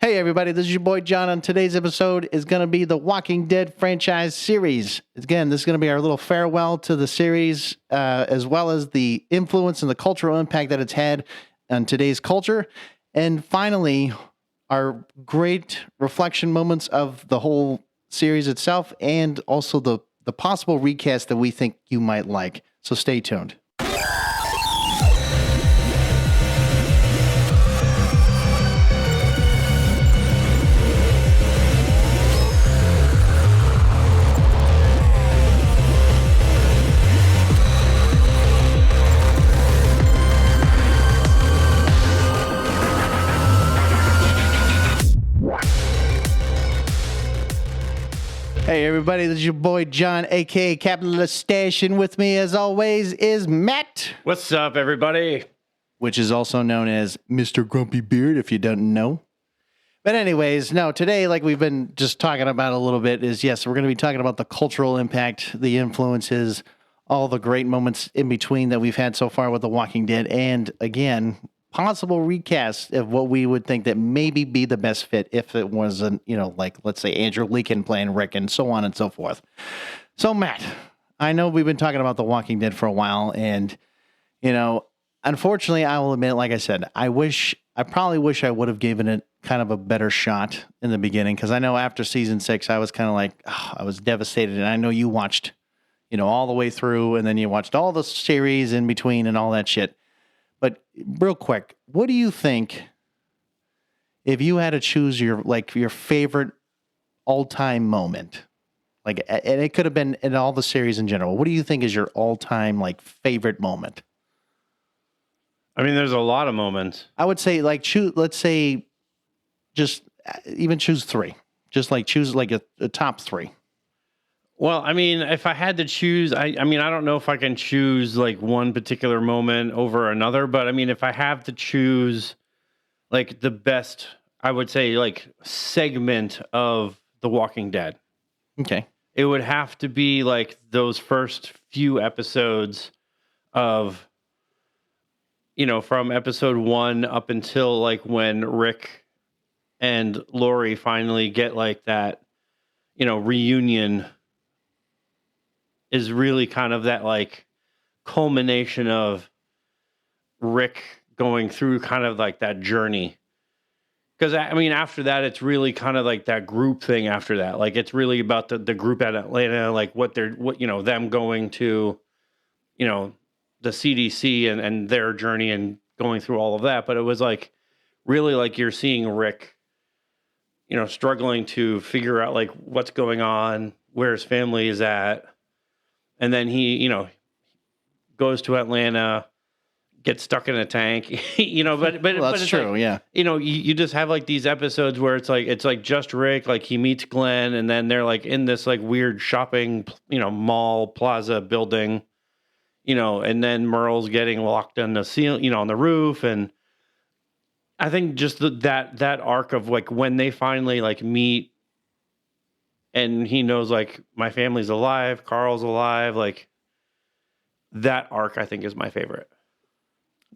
Hey everybody, this is your boy John. On today's episode is going to be the Walking Dead franchise series. Again, this is going to be our little farewell to the series, as well as the influence and the cultural impact that it's had on today's culture. And finally, our great reflection moments of the whole series itself, and also the possible recast that we think you might like. So stay tuned. Hey everybody, this is your boy John, aka Captain of the Station. With me as always is Matt. What's up, everybody? Which is also known as Mr. Grumpy Beard, if you don't know. But anyways, no, today, like we've been just talking about a little bit, is yes, we're going to be talking about the cultural impact, the influences, all the great moments in between that we've had so far with The Walking Dead, and again, possible recast of what we would think that maybe be the best fit if it wasn't, like, let's say Andrew Lincoln playing Rick and so on and so forth. So, Matt, I know we've been talking about The Walking Dead for a while, and, unfortunately, I will admit, like I said, I probably wish I would have given it kind of a better shot in the beginning, because I know after season 6, I was kind of like, I was devastated, and I know you watched, all the way through, and then you watched all the series in between and all that shit. But real quick, what do you think if you had to choose your favorite all-time moment? And it could have been in all the series in general. What do you think is your all-time favorite moment? I mean, there's a lot of moments. I would say just even choose 3. Just choose a top 3. Well, I mean, if I had to choose, I don't know if I can choose one particular moment over another, but I mean, if I have to choose the best, I would say segment of The Walking Dead. Okay. It would have to be those first few episodes of, from episode 1 up until when Rick and Lori finally get that, reunion. Is really kind of that culmination of Rick going through kind of that journey. Because I mean, after that, it's really kind of that group thing after that. It's really about the group at Atlanta, what them going to, the CDC and their journey and going through all of that. But it was really you're seeing Rick, struggling to figure out what's going on, where his family is at. And then he, goes to Atlanta, gets stuck in a tank, but well, that's true, yeah. You just have these episodes where it's just Rick, he meets Glenn, and then they're in this weird shopping, mall plaza building, and then Merle's getting locked on the ceiling, on the roof, and I think just that arc of when they finally meet. And he knows, my family's alive, Carl's alive, that arc, I think, is my favorite.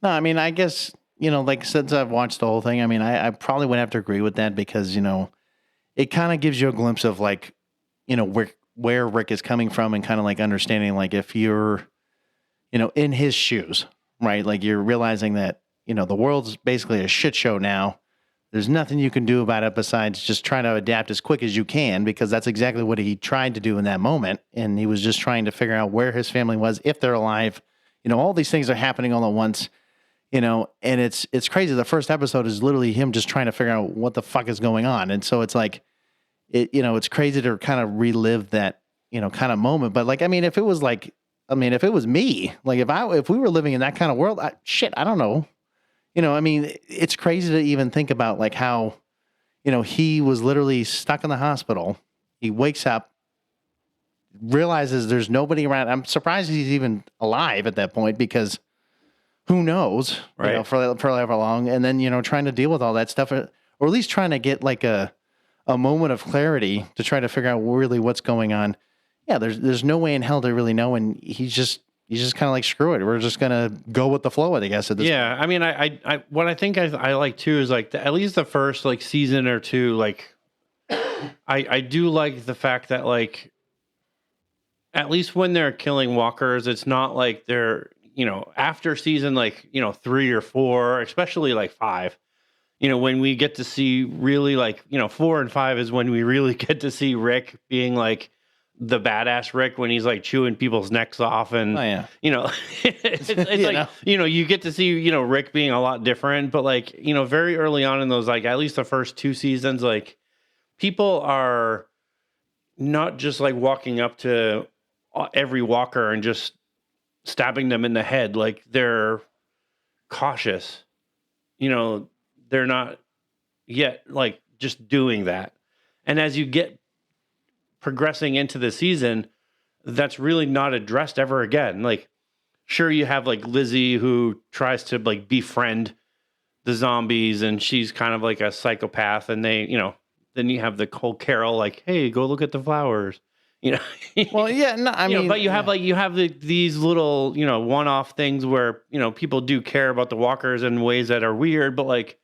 No, I mean, I guess, since I've watched the whole thing, I mean, I probably would have to agree with that because, it kind of gives you a glimpse of, where Rick is coming from and kind of, understanding, if you're, in his shoes, right? You're realizing that, the world's basically a shit show now. There's nothing you can do about it besides just trying to adapt as quick as you can, because that's exactly what he tried to do in that moment. And he was just trying to figure out where his family was, if they're alive. All these things are happening all at once, and it's crazy. The first episode is literally him just trying to figure out what the fuck is going on. And so it's it's crazy to kind of relive that, kind of moment. But if it was if it was me, if we were living in that kind of world, I don't know. It's crazy to even think about how, he was literally stuck in the hospital. He wakes up, realizes there's nobody around. I'm surprised he's even alive at that point because who knows, right? For however long. And then, trying to deal with all that stuff, or at least trying to get a moment of clarity to try to figure out really what's going on. Yeah, there's no way in hell to really know. And he's just, you just kind of like, screw it. We're just going to go with the flow, I guess. At this point. I mean, what I think I like too is like at least the first like season or two, like I do like the fact that like at least when they're killing walkers, it's not like they're, after season like, 3 or 4, especially like 5, when we get to see really like, 4 and 5 is when we really get to see Rick being like the badass Rick when he's like chewing people's necks off. And, it's like, you get to see, Rick being a lot different, but like, very early on in those, like at least the first 2 seasons, like people are not just like walking up to every walker and just stabbing them in the head. Like they're cautious, they're not yet like just doing that. And as you get progressing into the season, that's really not addressed ever again. Like, sure, you have like Lizzie who tries to like befriend the zombies and she's kind of like a psychopath, and they, then you have the whole Carol, like, hey, go look at the flowers. Well, yeah, no, I mean, but you have these little, one-off things where, people do care about the walkers in ways that are weird, but like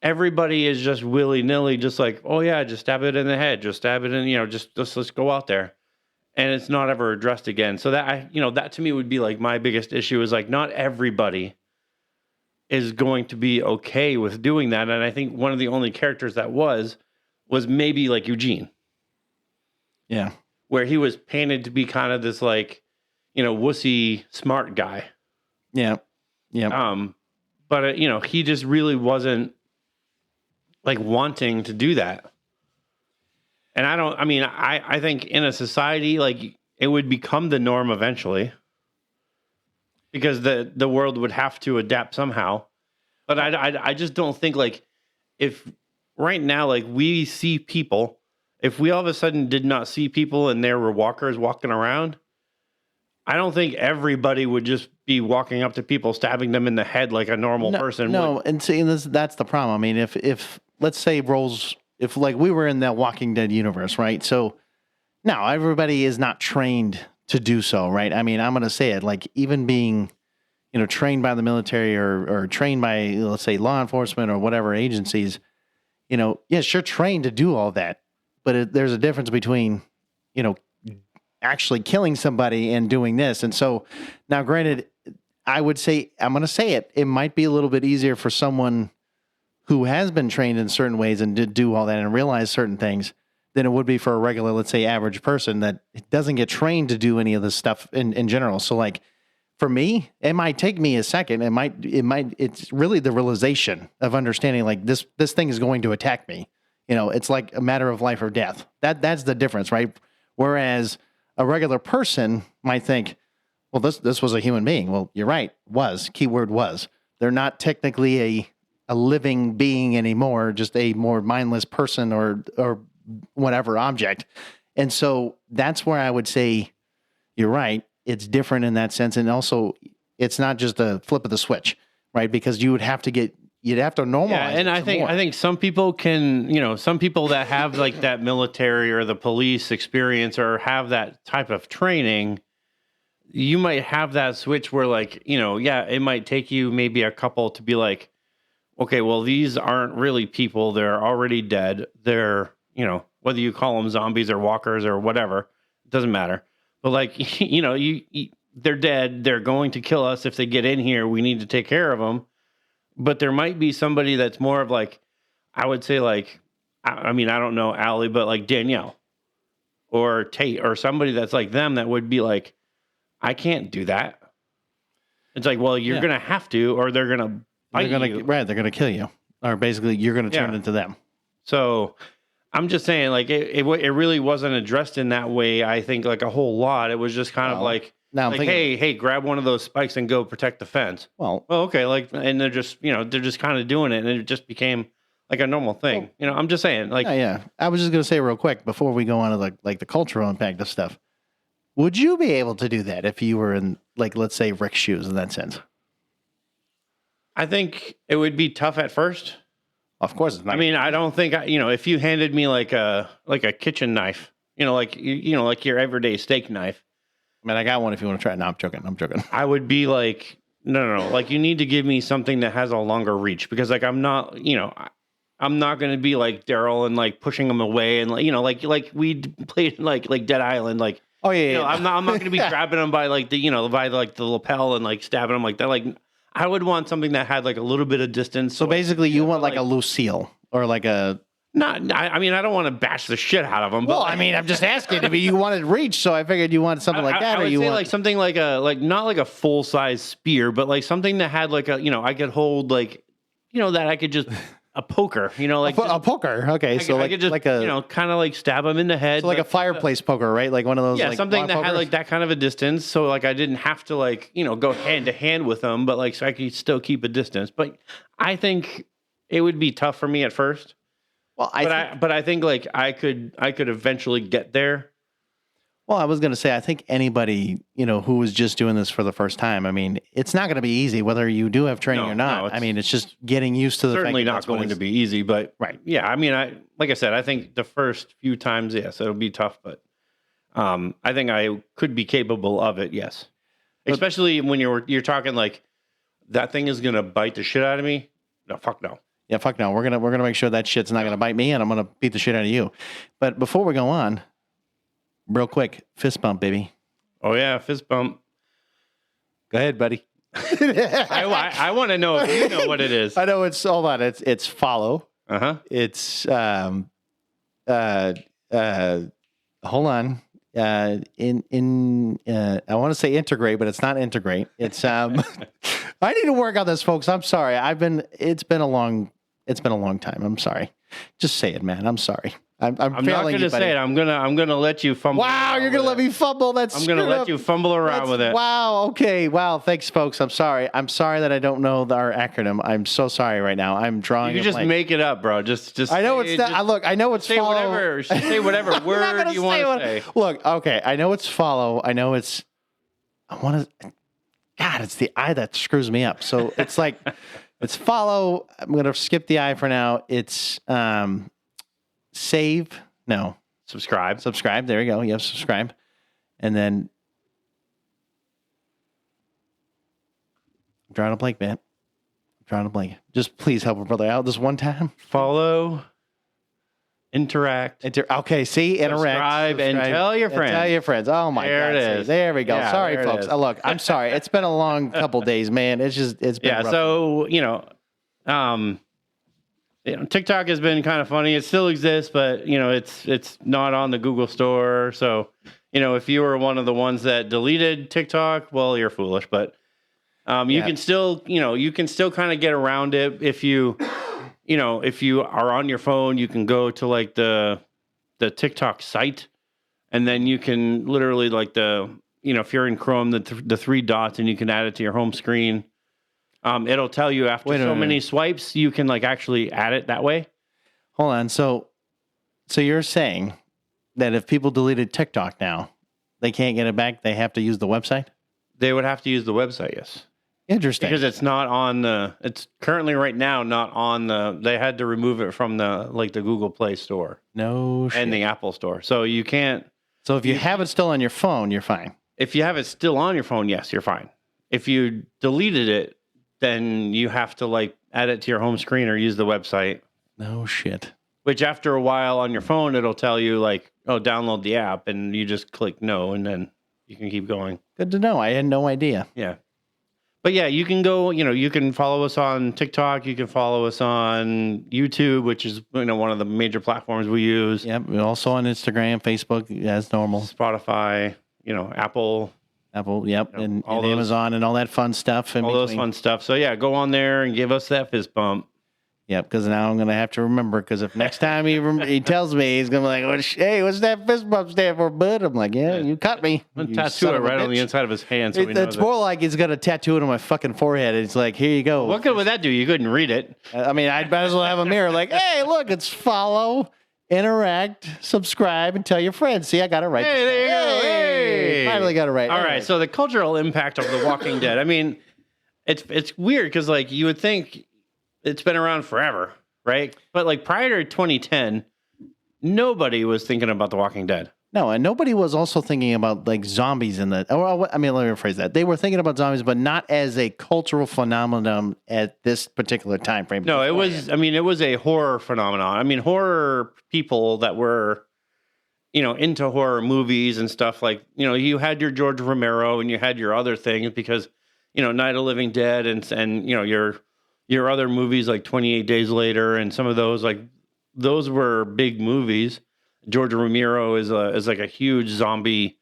everybody is just willy-nilly, just like, oh yeah, just stab it in the head, just stab it in, just let's go out there. And it's not ever addressed again. So that that to me would be like my biggest issue is like not everybody is going to be okay with doing that. And I think one of the only characters that was maybe like Eugene. Yeah. Where he was painted to be kind of this like, wussy smart guy. Yeah. Yeah. But he just really wasn't like wanting to do that. And I think in a society, like it would become the norm eventually because the world would have to adapt somehow. But I just don't think like if right now, like we see people, if we all of a sudden did not see people and there were walkers walking around, I don't think everybody would just be walking up to people, stabbing them in the head like a normal person would. And see, that's the problem. I mean, if let's say if like we were in that Walking Dead universe, right? So now everybody is not trained to do so, right? I mean, I'm going to say it, like even being, trained by the military or trained by, let's say, law enforcement or whatever agencies, yes, you're trained to do all that. But there's a difference between, actually killing somebody and doing this. And so now, granted, I would say, I'm going to say it, it might be a little bit easier for someone who has been trained in certain ways and did do all that and realize certain things than it would be for a regular, let's say, average person that doesn't get trained to do any of this stuff in general. So like for me, it might take me a second. It's really the realization of understanding like this thing is going to attack me. It's like a matter of life or death. That's the difference, right? Whereas a regular person might think, well, this was a human being. Well, you're right. Keyword was. They're not technically a living being anymore, just a more mindless person or whatever object. And so that's where I would say you're right. It's different in that sense. And also it's not just a flip of the switch, right? Because you'd have to normalize. Yeah, and I think some people can, some people that have like that military or the police experience or have that type of training, you might have that switch where like, it might take you maybe a couple to be like, okay, well, these aren't really people. They're already dead. They're, whether you call them zombies or walkers or whatever, it doesn't matter. But like, they're dead. They're going to kill us if they get in here. We need to take care of them. But there might be somebody that's more of like, I would say like, I don't know Allie, but like Danielle or Tate or somebody that's like them that would be like, I can't do that. It's like, well, you're going to have to, or they're going to bite you. Right, they're going to kill you. Or basically you're going to turn into them. So I'm just saying like, it really wasn't addressed in that way. I think like a whole lot. It was just kind of like, now like, hey, grab one of those spikes and go protect the fence. Well, okay. Like, and they're just, they're just kind of doing it. And it just became like a normal thing. I'm just saying like, yeah. I was just going to say real quick before we go on to the cultural impact of stuff. Would you be able to do that if you were in like, let's say Rick's shoes in that sense? I think it would be tough at first. Of course it's not. I mean, I don't think, if you handed me like a kitchen knife, like your everyday steak knife, I mean, I got one if you want to try it. No, I'm joking. I would be like, no. Like, you need to give me something that has a longer reach, because like I'm not going to be like Daryl and like pushing him away and like we played like Dead Island. Like, Oh yeah, I'm not going to be grabbing him by like the lapel and like stabbing him like that. Like, I would want something that had like a little bit of distance. So basically, you want like a Lucille or like a. I mean, I don't want to bash the shit out of him. Well, but I mean, I'm just asking. I mean, you wanted reach, so I figured you wanted something like that, I or would you say want like something like not like a full size spear, but like something that had like a I could hold like that I could just a poker, like a poker. Okay, so I could just like a kind of like stab him in the head, so like a fireplace poker, right? Like one of those. Yeah, like, something that had like that kind of a distance, so like I didn't have to like go hand to hand with them, but like so I could still keep a distance. But I think it would be tough for me at first. Well, I think like I could eventually get there. Well, I was going to say, I think anybody, who was just doing this for the first time, I mean, it's not going to be easy whether you do have training or not. No, I mean, it's just getting used to the certainly fact that not going to be easy, but right. Yeah, I mean, like I said, I think the first few times, yes, it'll be tough, but I think I could be capable of it. Yes. Especially when you're talking like that thing is going to bite the shit out of me. No, fuck no. Yeah, fuck no. We're gonna make sure that shit's not gonna bite me, and I'm gonna beat the shit out of you. But before we go on, real quick, fist bump, baby. Oh yeah, fist bump. Go ahead, buddy. I want to know if you know what it is. I know hold on. It's follow. It's hold on. I want to say integrate, but it's not integrate. It's I need to work on this, folks. I'm sorry. It's been a long time. I'm sorry. Just say it, man. I'm sorry. I'm not going to say it. I'm gonna let you fumble. Wow, you're gonna let me fumble. I'm gonna let you fumble around with it. Wow. Okay. Wow. Thanks, folks. I'm sorry. I'm sorry that I don't know our acronym. I'm so sorry right now. I'm drawing. You just make it up, bro. Just. I know it's not. Look, I know it's say follow. Whatever. Say whatever word you want to say. Look. Okay. I know it's follow. I know it's. I want to. God, it's the I that screws me up. So it's like, it's follow. I'm gonna skip the I for now. It's save. No. Subscribe. There you go. Yep, subscribe. And then I'm drawing a blank, man. Just please help a brother out this one time. Follow. Interact. Okay, see? Interact. Subscribe and tell your friends. Oh, my God. There it is. There we go. Yeah, sorry, folks. Look, I'm sorry. It's been a long couple days, man. It's been rough. So, TikTok has been kind of funny. It still exists, but it's not on the Google store. So, if you were one of the ones that deleted TikTok, well, you're foolish. But you can still, kind of get around it if you, if you are on your phone, you can go to like the TikTok site, and then you can literally like if you're in Chrome, the three dots, and you can add it to your home screen. It'll tell you after so many swipes, you can like actually add it that way. Hold on. So you're saying that if people deleted TikTok now, they can't get it back? They have to use the website? They would have to use the website, yes. Interesting. Because it's not on it's currently right now not on they had to remove it from the Google Play Store. No shit. And the Apple Store. So you can't. So if you have it still on your phone, you're fine. If you have it still on your phone, yes, you're fine. If you deleted it, then you have to add it to your home screen or use the website. No shit. Which after a while on your phone, it'll tell you download the app, and you just click no, and then you can keep going. Good to know. I had no idea. Yeah. But yeah, you can go, you can follow us on TikTok. You can follow us on YouTube, which is, one of the major platforms we use. Yep. We're also on Instagram, Facebook, as normal. Spotify, Apple, yep, and Amazon and all that fun stuff. All those fun stuff. So yeah, go on there and give us that fist bump. Yep, because now I'm going to have to remember, because if next time he tells me, he's going to be like, hey, what's that fist bump stand for, bud? I'm like, yeah, you cut me. Tattoo it right on the inside of his hand. So it's more like he's going to tattoo it on my fucking forehead. It's like, here you go. What good would that do? You couldn't read it. I mean, I'd might as well have a mirror like, hey, look, it's follow, interact, subscribe, and tell your friends. See, I got it right. Hey, there you go. Hey. Finally got it right. All right, so the cultural impact of The Walking Dead. I mean, it's weird because you would think it's been around forever, right? But prior to 2010, nobody was thinking about The Walking Dead. No, and nobody was also thinking about like zombies in the. Or I mean, let me rephrase that. They were thinking about zombies, but not as a cultural phenomenon at this particular time frame. No, it was. I mean, it was a horror phenomenon. I mean, horror people that were, into horror movies and stuff like, you had your George Romero and you had your other things because, Night of the Living Dead and your other movies like 28 Days Later and some of those those were big movies. George Romero is like a huge zombie,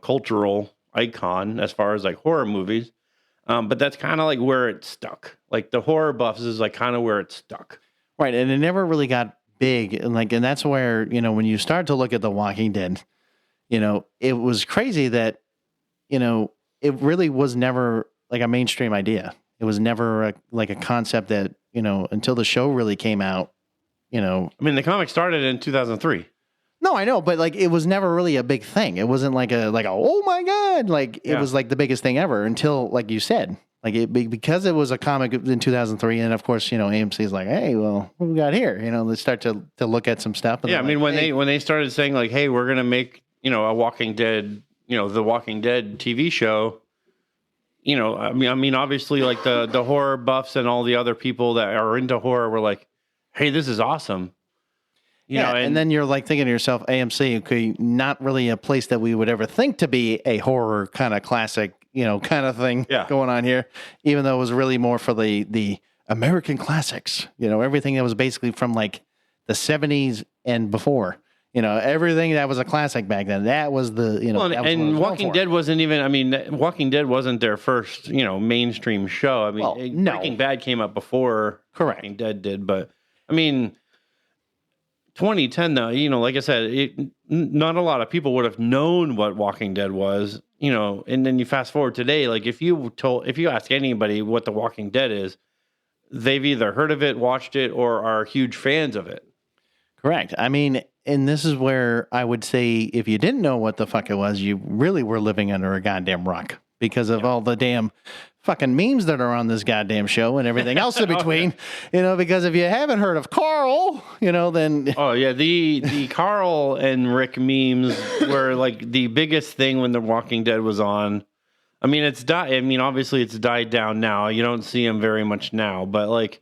cultural icon as far as like horror movies. But that's kind of like where it stuck. Like the horror buffs is like kind of where it stuck. Right. And it never really got big. And that's where, when you start to look at The Walking Dead, it was crazy that, it really was never like a mainstream idea. It was never like a concept that, until the show really came out, I mean, the comic started in 2003. No, I know, but like it was never really a big thing. It wasn't like a oh my god, like it was like the biggest thing ever until like you said, like because it was a comic in 2003, and of course AMC is like, hey, well, what we got here? They start to look at some stuff. And I mean when they started saying like, hey, we're gonna make a Walking Dead, the Walking Dead TV show. I mean, obviously, like the horror buffs and all the other people that are into horror were like, hey, this is awesome. And then you're like thinking to yourself, AMC, okay, not really a place that we would ever think to be a horror kind of classic, kind of thing going on here, even though it was really more for the American classics, everything that was basically from like the 70s and before, everything that was a classic back then. That was the, well, and Walking Dead wasn't even, I mean, Walking Dead wasn't their first, mainstream show. I mean, Breaking Bad came up before Walking Dead did, but I mean, 2010 though, like I said, not a lot of people would have known what Walking Dead was, and then you fast forward today, like if you ask anybody what The Walking Dead is, they've either heard of it, watched it, or are huge fans of it. Correct. I mean, and this is where I would say if you didn't know what the fuck it was, you really were living under a goddamn rock because of all the damn fucking memes that are on this goddamn show and everything else in between, because if you haven't heard of Carl, then. Oh yeah. The Carl and Rick memes were like the biggest thing when The Walking Dead was on. I mean, obviously it's died down now. You don't see him very much now, but like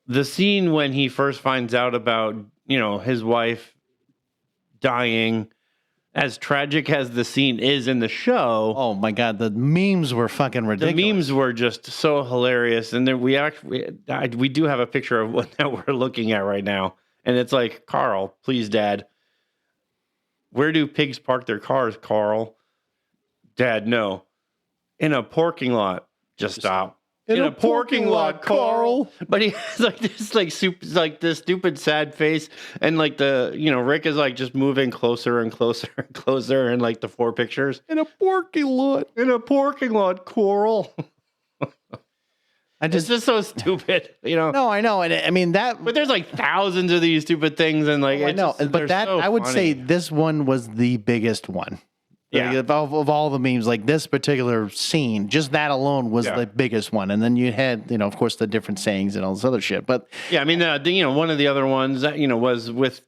the scene when he first finds out about, his wife dying, as tragic as the scene is in the show. Oh my God, the memes were fucking ridiculous. The memes were just so hilarious. And then we do have a picture of one that we're looking at right now. And it's like, Carl, please, Dad. Where do pigs park their cars, Carl? Dad, no. In a parking lot. Just stop. In a parking lot, Carl. But he has like this this stupid sad face, and like Rick is like just moving closer and closer and closer, and like the four pictures. In a parking lot. In a parking lot, Carl. It's just so stupid, No, I know, and I mean that. But there's like thousands of these stupid things, and like I know, but that so I would say this one was the biggest one. Yeah, like, of all the memes, like this particular scene, just that alone was the biggest one. And then you had, of course, the different sayings and all this other shit. But yeah, I mean, one of the other ones that was with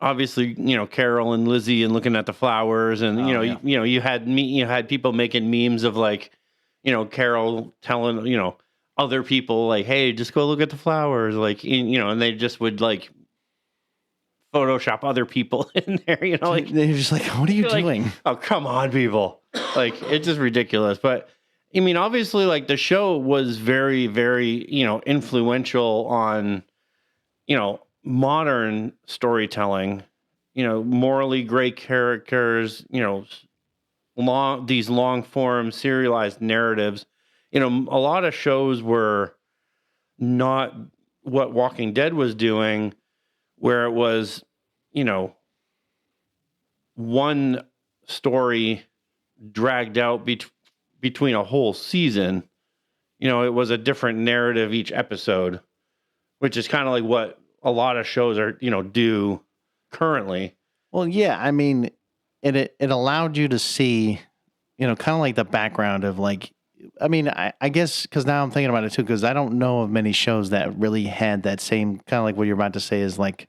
obviously, Carol and Lizzie and looking at the flowers, and you had people making memes of like, Carol telling other people like, hey, just go look at the flowers, like and they just would like Photoshop other people in there, like they're just like, what are you doing? Like, oh, come on, people. Like, it's just ridiculous. But I mean, obviously, like the show was very, very, influential on, modern storytelling, morally great characters, these long form serialized narratives. A lot of shows were not what Walking Dead was doing, where it was, one story dragged out between a whole season. It was a different narrative each episode, which is kind of like what a lot of shows are, do currently. Well, yeah, I mean, it allowed you to see, kind of like the background of like, I mean, I guess because now I'm thinking about it too, because I don't know of many shows that really had that same kind of like what you're about to say is like,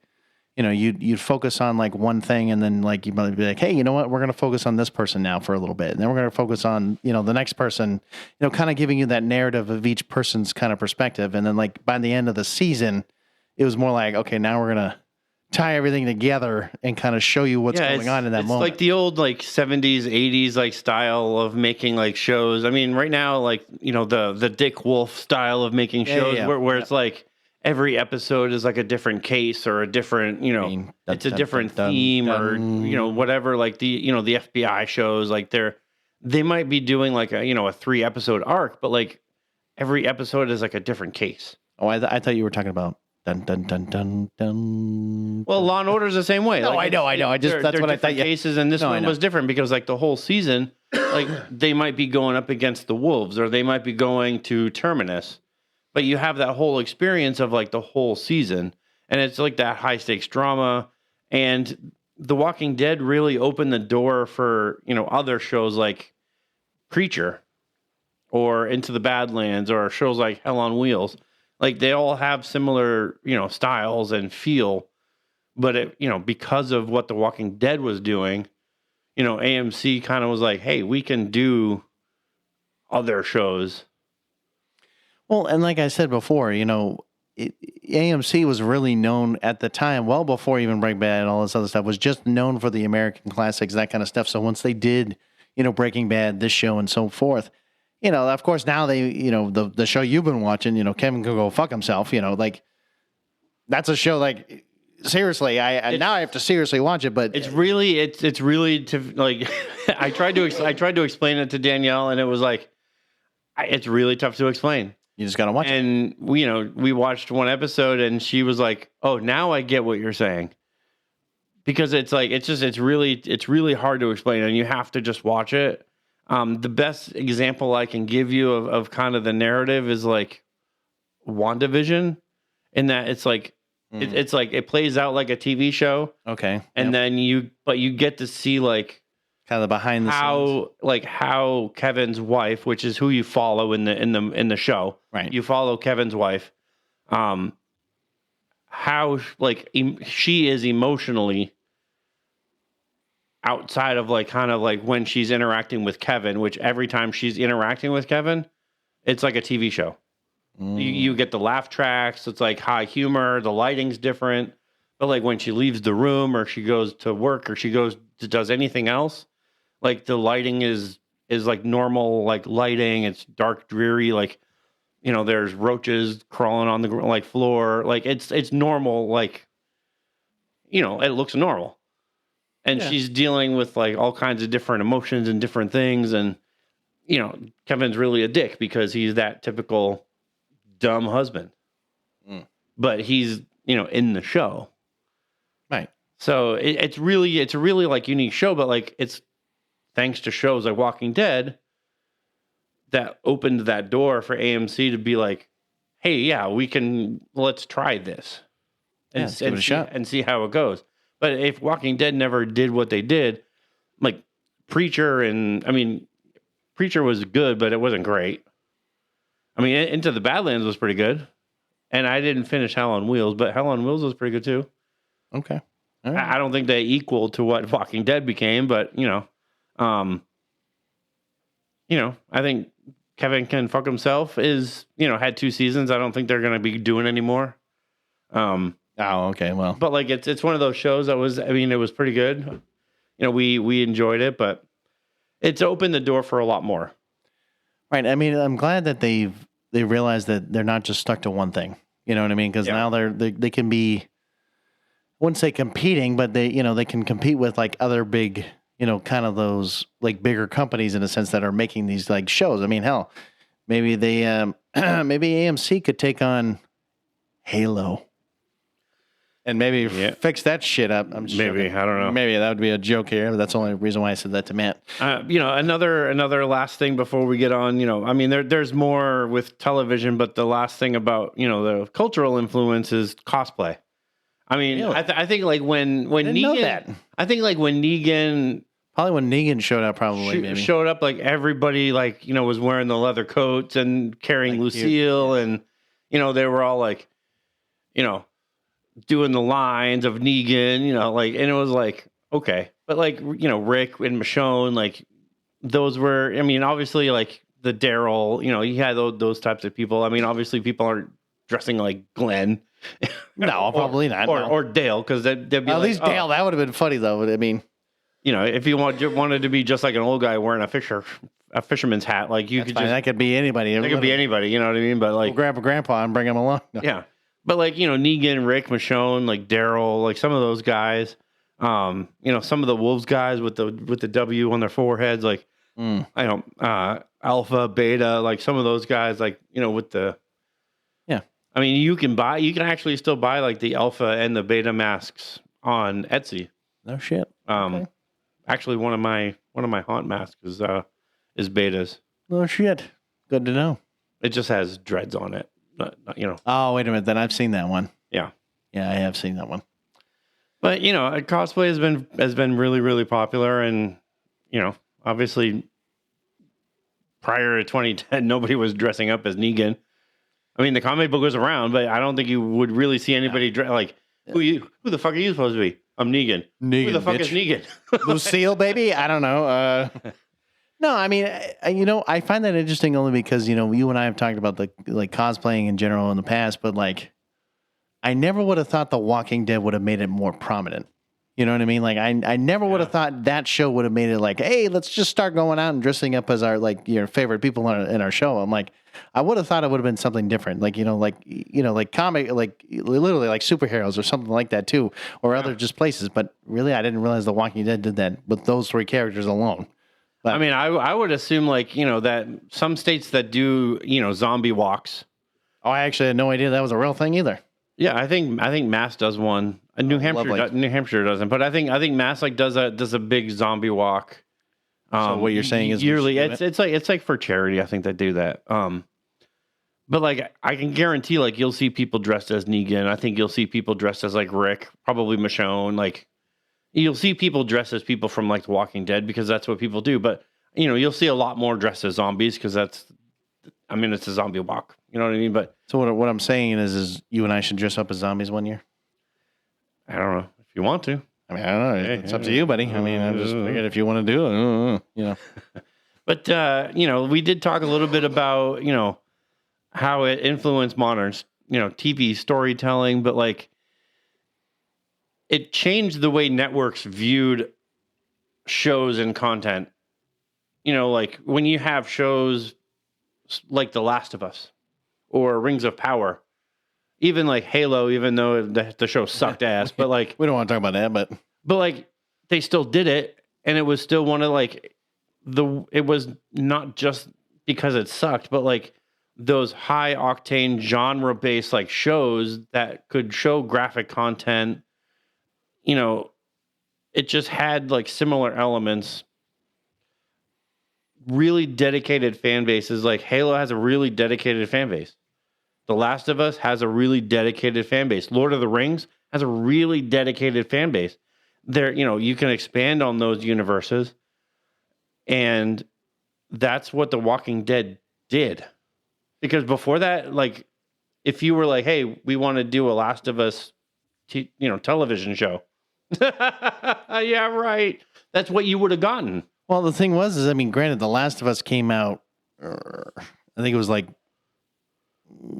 you'd focus on like one thing, and then like you might be like, hey, you know what? We're going to focus on this person now for a little bit, and then we're going to focus on the next person. Kind of giving you that narrative of each person's kind of perspective, and then like by the end of the season, it was more like, okay, now we're gonna tie everything together and kind of show you what's going on in that moment. It's like the old like 70s, 80s like style of making like shows. I mean, right now, like, the Dick Wolf style of making shows where it's like every episode is like a different case or a different, it's a different theme or, whatever, like the FBI shows, like they might be doing like a 3-episode arc, but like every episode is like a different case. Oh, I thought you were talking about dun dun dun dun dun. Well, Law and Order is the same way. No, like, I know. That's what I thought. Cases, and this one was different because like the whole season, like they might be going up against the Wolves, or they might be going to Terminus, but you have that whole experience of like the whole season, and it's like that high stakes drama. And The Walking Dead really opened the door for other shows like Preacher, or Into the Badlands, or shows like Hell on Wheels. Like they all have similar, styles and feel, but it, because of what The Walking Dead was doing, AMC kind of was like, hey, we can do other shows. Well, and like I said before, AMC was really known at the time, well before even Breaking Bad and all this other stuff, was just known for the American classics, that kind of stuff. So once they did, Breaking Bad, this show, and so forth, of course, now they, the show you've been watching, Kevin can go fuck himself, like that's a show like, seriously, now I have to seriously watch it, but it's really to like, I tried to explain it to Danielle, and it was like, it's really tough to explain. You just got to watch it. And we watched one episode, and she was like, oh, now I get what you're saying. Because it's like, it's really hard to explain, and you have to just watch it. The best example I can give you of kind of the narrative is like WandaVision, in that it's like, it's like it plays out like a TV show. Okay. And then you get to see like kind of the behind the scenes, like how Kevin's wife, which is who you follow in the show, right? You follow Kevin's wife, how like she is emotionally outside of like kind of like when she's interacting with Kevin, which every time she's interacting with Kevin, it's like a TV show. You get the laugh tracks. It's like high humor. The lighting's different. But like when she leaves the room, or she goes to work, or she does anything else, like the lighting is like normal, like lighting. It's dark, dreary. Like, there's roaches crawling on the like floor. Like it's normal. Like, it looks normal. And she's dealing with like all kinds of different emotions and different things. And, Kevin's really a dick because he's that typical dumb husband. But he's, in the show. Right. So it's a really like unique show, but like it's thanks to shows like Walking Dead that opened that door for AMC to be like, hey, yeah, let's try this and see how it goes. But if Walking Dead never did what they did, like Preacher was good, but it wasn't great. I mean, Into the Badlands was pretty good. And I didn't finish Hell on Wheels, but Hell on Wheels was pretty good too. Okay. All right. I don't think they equal to what Walking Dead became, but I think Kevin Can Fuck Himself is, had 2 seasons. I don't think they're going to be doing anymore. Oh, okay. Well, but like it's one of those shows that was, it was pretty good. We enjoyed it, but it's opened the door for a lot more. Right. I mean, I'm glad that they realize that they're not just stuck to one thing. You know what I mean? Because now they can be, I wouldn't say competing, but they can compete with like other big, kind of those like bigger companies in a sense that are making these like shows. I mean, hell, maybe maybe AMC could take on Halo. And maybe fix that shit up. I'm just joking. I don't know. Maybe that would be a joke here. That's the only reason why I said that to Matt. Another last thing before we get on. There's more with television, but the last thing about the cultural influence is cosplay. I mean, really? I think like when Negan, I think like when Negan, probably when Negan showed up, maybe showed up, like everybody like was wearing the leather coats and carrying like Lucille, and they were all like, doing the lines of Negan, and it was like, okay. But like, Rick and Michonne, like those were, I mean, obviously like the Daryl, you had those types of people. I mean, obviously people aren't dressing like Glenn. No, probably not. Or Dale, because they'd be at least Dale, that would have been funny though. I mean, if you wanted to be just like an old guy wearing a fisherman's hat, like you could fine. That could be anybody. That could be anybody. You know what I mean? But like, grab a grandpa and bring him along. No. Yeah, but like Negan, Rick, Michonne, like Daryl, like some of those guys. Some of the Wolves guys with the W on their foreheads, like I don't Alpha, Beta, like some of those guys, like with the I mean, you can actually still buy like the Alpha and the Beta masks on Etsy. No shit. Okay. Actually, one of my haunt masks is Betas. No shit. Good to know. It just has dreads on it. Oh, wait a minute. Then I've seen that one. Yeah. Yeah, I have seen that one. But cosplay has been really, really popular, and obviously prior to 2010, nobody was dressing up as Negan. I mean, the comic book was around, but I don't think you would really see anybody like who the fuck are you supposed to be? I'm Negan. Who the fuck is Negan? Lucille, baby? I don't know. No, I mean, I find that interesting only because you and I have talked about the like cosplaying in general in the past, but like I never would have thought The Walking Dead would have made it more prominent. You know what I mean? Like I never would have thought that show would have made it like, hey, let's just start going out and dressing up as our like your favorite people in our show. I'm like, I would have thought it would have been something different, like like comic, like literally like superheroes or something like that too, or other just places. But really, I didn't realize The Walking Dead did that with those three characters alone. But, I mean, I would assume like that some states that do zombie walks. Oh, I actually had no idea that was a real thing either. Yeah, I think Mass does one. New Hampshire doesn't, but I think Mass like does a big zombie walk. So what you're saying is yearly. It's like for charity. I think they do that. But like I can guarantee, like you'll see people dressed as Negan. I think you'll see people dressed as like Rick, probably Michonne. Like you'll see people dressed as people from like The Walking Dead because that's what people do. But you'll see a lot more dressed as zombies because it's a zombie walk. You know what I mean? But so what I'm saying is you and I should dress up as zombies one year. I don't know if you want to. I mean, I don't know. It's up to you, buddy. I mean, I just figured if you want to do it, But we did talk a little bit about how it influenced modern TV storytelling, but like it changed the way networks viewed shows and content. Like when you have shows like The Last of Us or Rings of Power, even like Halo, even though the show sucked ass, but like we don't want to talk about that, but like they still did it, and it was still one of like it was not just because it sucked, but like those high octane genre based like shows that could show graphic content. It just had like similar elements. Really dedicated fan bases. Like Halo has a really dedicated fan base. The Last of Us has a really dedicated fan base. Lord of the Rings has a really dedicated fan base. There, you can expand on those universes. And that's what The Walking Dead did. Because before that, like, if you were like, hey, we want to do a Last of Us, television show. Yeah, right. That's what you would have gotten. Well, the thing was, granted, The Last of Us came out, I think it was like,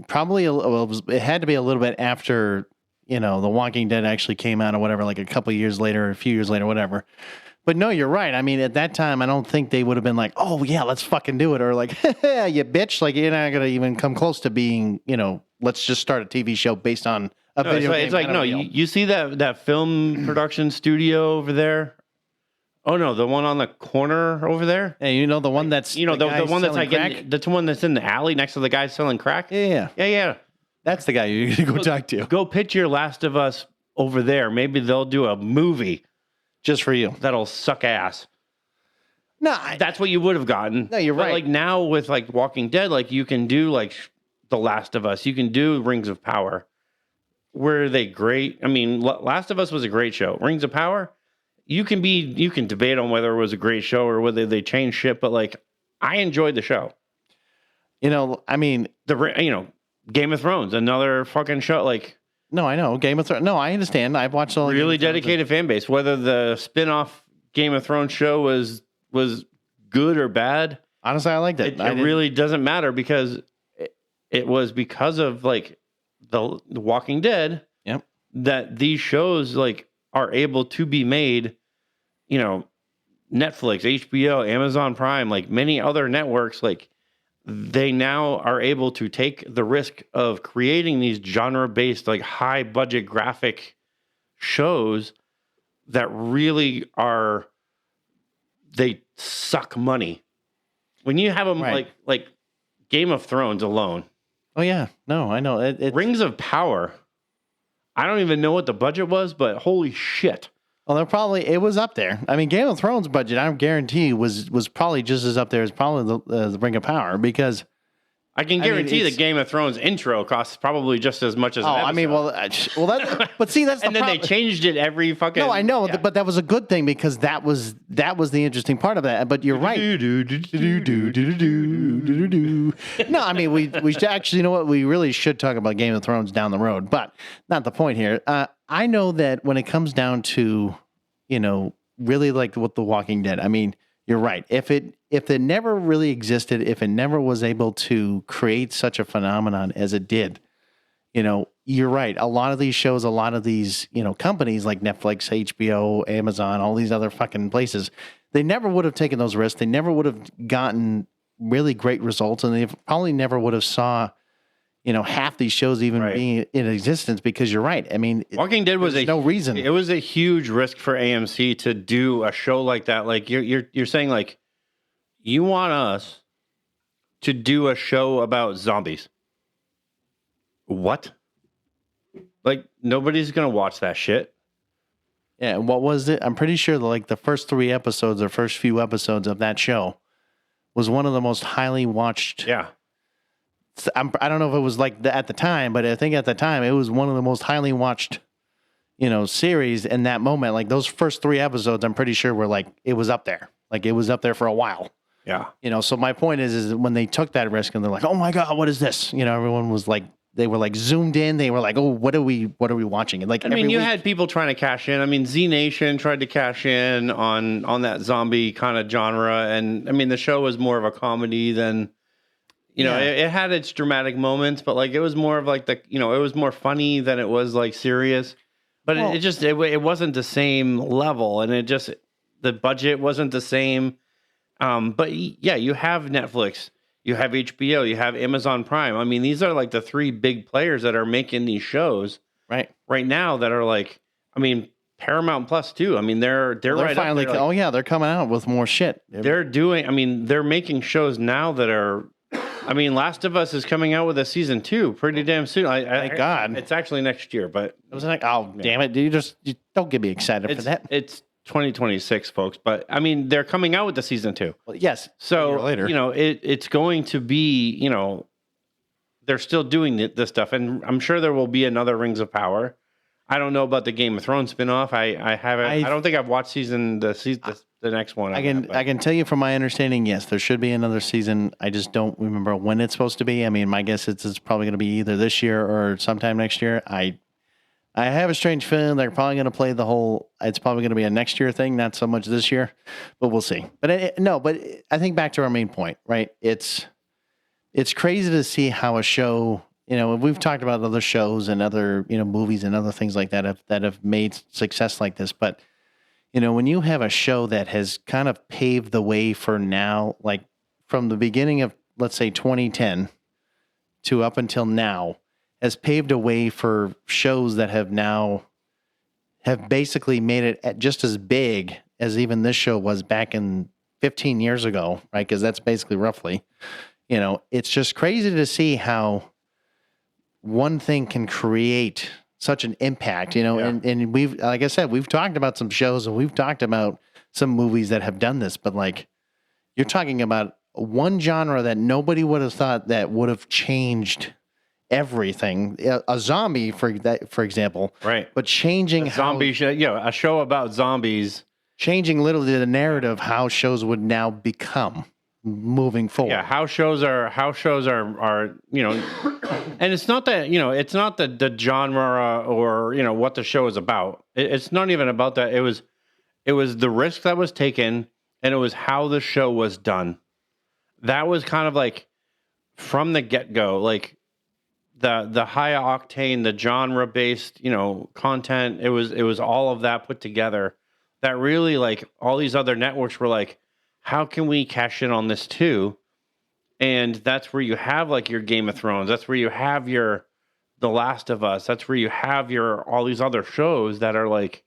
probably it had to be a little bit after The Walking Dead actually came out or whatever, like a couple of years later or a few years later, whatever. But no, you're right. I mean, at that time, I don't think they would have been like, oh yeah, let's fucking do it, or like, you bitch, like you're not gonna even come close to being, let's just start a TV show based on a video game. It's like no, you see that film production studio over there. Oh no, the one on the corner over there. Hey, the one that's the one that's like the one that's in the alley next to the guy selling crack. Yeah. That's the guy you need to go talk to. Go pitch your Last of Us over there. Maybe they'll do a movie just for you. That'll suck ass. No, that's what you would have gotten. No, you're right. Like now with like Walking Dead, like you can do like The Last of Us. You can do Rings of Power. Were they great? I mean, Last of Us was a great show. Rings of Power. You can debate on whether it was a great show or whether they changed shit, but like I enjoyed the show. I mean, Game of Thrones, another fucking show. Like No, I know Game of Thrones. No, I understand. I've watched all. Really dedicated fan base. Whether the spin-off Game of Thrones show was good or bad, honestly, I liked it. It really doesn't matter because it was because of like the Walking Dead. Yep. That these shows like are able to be made. You know, Netflix, HBO, Amazon Prime, like many other networks, like they now are able to take the risk of creating these genre-based, like high-budget graphic shows that really are, they suck money. When you have them like Game of Thrones alone. Oh yeah, no, I know. Rings of Power. I don't even know what the budget was, but holy shit. Well, it was up there. I mean, Game of Thrones budget, I guarantee, was probably just as up there as probably the Ring of Power because I can guarantee the Game of Thrones intro costs probably just as much as. Oh, I mean, but see, that's and then they changed it every fucking. No, I know, but that was a good thing because that was the interesting part of that. But you're right. No, I mean, we should actually, you know what, we really should talk about Game of Thrones down the road, but not the point here. I know that when it comes down to, you know, really like with The Walking Dead, I mean, you're right. If it never really existed, if it never was able to create such a phenomenon as it did, you know, you're right. A lot of these shows, a lot of these, you know, companies like Netflix, HBO, Amazon, all these other fucking places, they never would have taken those risks. They never would have gotten really great results, and they probably never would have saw, you know, half these shows even being in existence because you're right. I mean, Walking Dead was no reason. It was a huge risk for AMC to do a show like that. Like you're saying, like you want us to do a show about zombies. What? Like nobody's gonna watch that shit. Yeah, what was it? I'm pretty sure like the first 3 episodes or first few episodes of that show was one of the most highly watched. Yeah. I don't know if it was like at the time, but I think at the time it was one of the most highly watched, you know, series in that moment. Like those first 3 episodes, I'm pretty sure were like, it was up there. Like it was up there for a while. Yeah. You know, so my point is when they took that risk and they're like, oh my God, what is this? You know, everyone was like, they were like zoomed in. They were like, oh, what are we watching? And like, I mean, you had people trying to cash in. I mean, Z Nation tried to cash in on that zombie kind of genre. And I mean, the show was more of a comedy than, you know, it had its dramatic moments, but like, it was more of like it was more funny than it was like serious, but it wasn't the same level. And the budget wasn't the same. But yeah, you have Netflix, you have HBO, you have Amazon Prime. I mean, these are like the 3 big players that are making these shows right now that are like, I mean, Paramount Plus too. I mean, they're right finally, up there, like, oh yeah, they're coming out with more shit. They're making shows now that are, I mean, Last of Us is coming out with a season 2 pretty damn soon. Thank God. It's actually next year, but it was like, oh damn it! You don't get me excited for that. It's 2026, folks. But I mean, they're coming out with the season 2. Well, yes. So later, you know, it's going to be, you know, they're still doing this stuff, and I'm sure there will be another Rings of Power. I don't know about the Game of Thrones spinoff. I haven't. I don't think I've watched the next one. I can tell you from my understanding, yes, there should be another season. I just don't remember when it's supposed to be. I mean, my guess is it's probably going to be either this year or sometime next year. I have a strange feeling they're probably going to play the whole. It's probably going to be a next year thing, not so much this year, but we'll see. But I think back to our main point, right? It's crazy to see how a show. You know, we've talked about other shows and other, you know, movies and other things like that have made success like this. But, you know, when you have a show that has kind of paved the way for now, like from the beginning of, let's say, 2010 to up until now, has paved a way for shows that have basically made it just as big as even this show was back in 15 years ago, right? Because that's basically roughly, you know, it's just crazy to see how one thing can create such an impact, you know, and we've, like I said, we've talked about some shows and we've talked about some movies that have done this, but like you're talking about one genre that nobody would have thought that would have changed everything. A zombie, for example, right? But changing a zombie show, a show about zombies, changing literally the narrative how shows would now become. moving forward. Yeah, house shows are and it's not that it's not the genre or what the show is about. It's not even about that. It was the risk that was taken, and it was how the show was done. That was kind of like from the get go, like the high octane, the genre based content. It was all of that put together. That really, like, all these other networks were like, how can we cash in on this too? And that's where you have like your Game of Thrones. That's where you have your The Last of Us. That's where you have your all these other shows that are like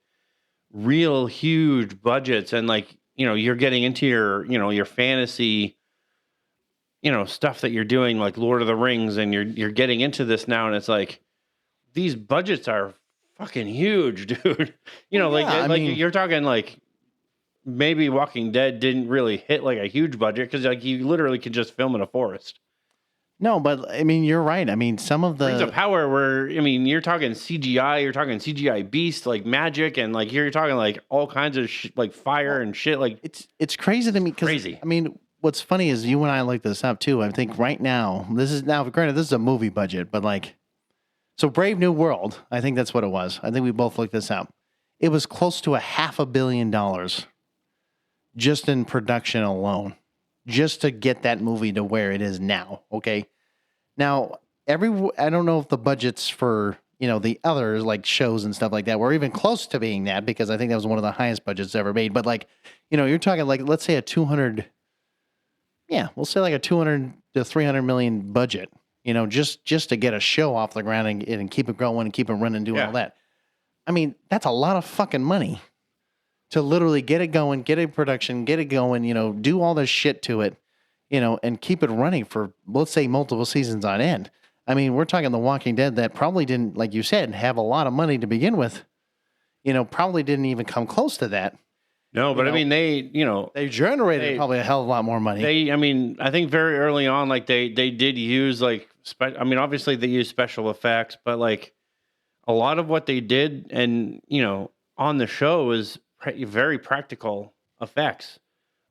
real huge budgets, and like you're getting into your fantasy stuff that you're doing, like Lord of the Rings, and you're getting into this now, and it's like these budgets are fucking huge, dude. You're talking like maybe Walking Dead didn't really hit like a huge budget because like you literally could just film in a forest. No, but I mean, you're right. I mean, some of the Rings of Power where you're talking CGI, you're talking CGI beast, like magic, and like you're talking like all kinds of like fire and shit. Like it's crazy to me because crazy. I mean, what's funny is you and I looked this up too. I think right now granted this is a movie budget, but like, so Brave New World, I think that's what it was. I think we both looked this up. It was close to $500 million just in production alone, just to get that movie to where it is now. Okay. Now, I don't know if the budgets for, the others like shows and stuff like that were even close to being that, because I think that was one of the highest budgets ever made. But like, you're talking like, let's say we'll say like a 200 to 300 million budget, just to get a show off the ground and keep it growing and keep it running, doing all that. I mean, that's a lot of fucking money to literally get it going, get it production, get it going, do all this shit to it, and keep it running for, let's say, multiple seasons on end. I mean, we're talking The Walking Dead that probably didn't, like you said, have a lot of money to begin with, probably didn't even come close to that. No, but I mean, they generated probably a hell of a lot more money. I think very early on, like they did use like, obviously they used special effects, but like a lot of what they did and, on the show is very practical effects.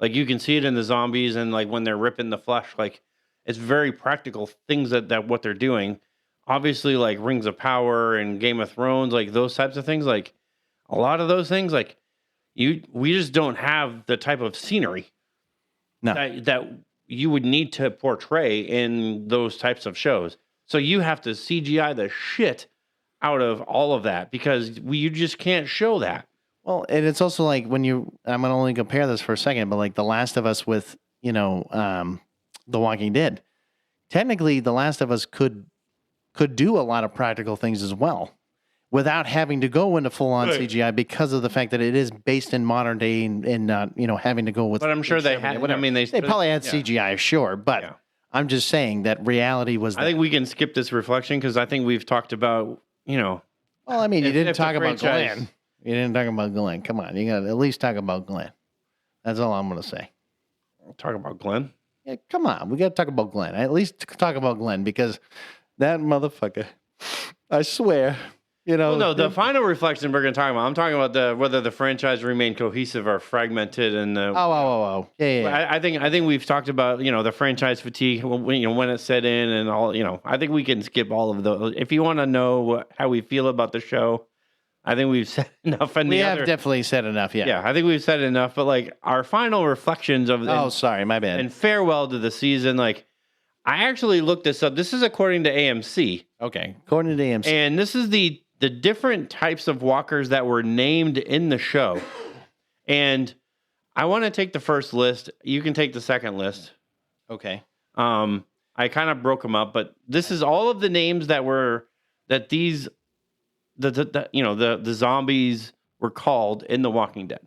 Like you can see it in the zombies and like when they're ripping the flesh, like it's very practical things that what they're doing. Obviously, like Rings of Power and Game of Thrones, like those types of things, like a lot of those things, like we just don't have the type of scenery that you would need to portray in those types of shows. So you have to CGI the shit out of all of that because you just can't show that. Well, and it's also like I'm going to only compare this for a second, but like The Last of Us with, The Walking Dead. Technically, The Last of Us could do a lot of practical things as well without having to go into full-on CGI because of the fact that it is based in modern day and not, having to go with... But I'm sure they had... They probably had CGI, sure, but I'm just saying that reality was... I think we can skip this reflection because I think we've talked about, Well, I mean, you didn't talk about Glenn. You didn't talk about Glenn. Come on. You got to at least talk about Glenn. That's all I'm going to say. Talk about Glenn? Yeah, come on. We got to talk about Glenn. At least talk about Glenn because that motherfucker, I swear, Well, no, the final reflection we're going to talk about, I'm talking about whether the franchise remained cohesive or fragmented. And Yeah. I think we've talked about, the franchise fatigue, when it set in and all, I think we can skip all of those. If you want to know how we feel about the show, I think we've said enough. We have definitely said enough, yeah. Yeah, I think we've said enough. But like our final reflections of sorry, my bad. And farewell to the season. Like I actually looked this up. This is according to AMC. Okay, according to AMC. And this is the different types of walkers that were named in the show. And I want to take the first list. You can take the second list. Okay. I kind of broke them up, but this is all of the names that these. The zombies were called in The Walking Dead.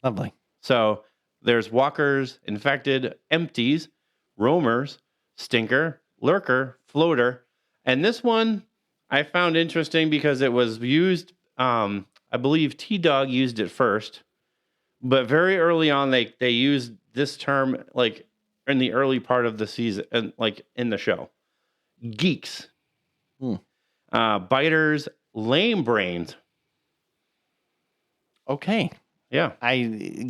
Lovely. So there's walkers, infected, empties, roamers, stinker, lurker, floater, and this one I found interesting because it was used. I believe T-Dog used it first, but very early on they used this term like in the early part of the season and like in the show. Geeks, biters. Lame brains. Okay. Yeah.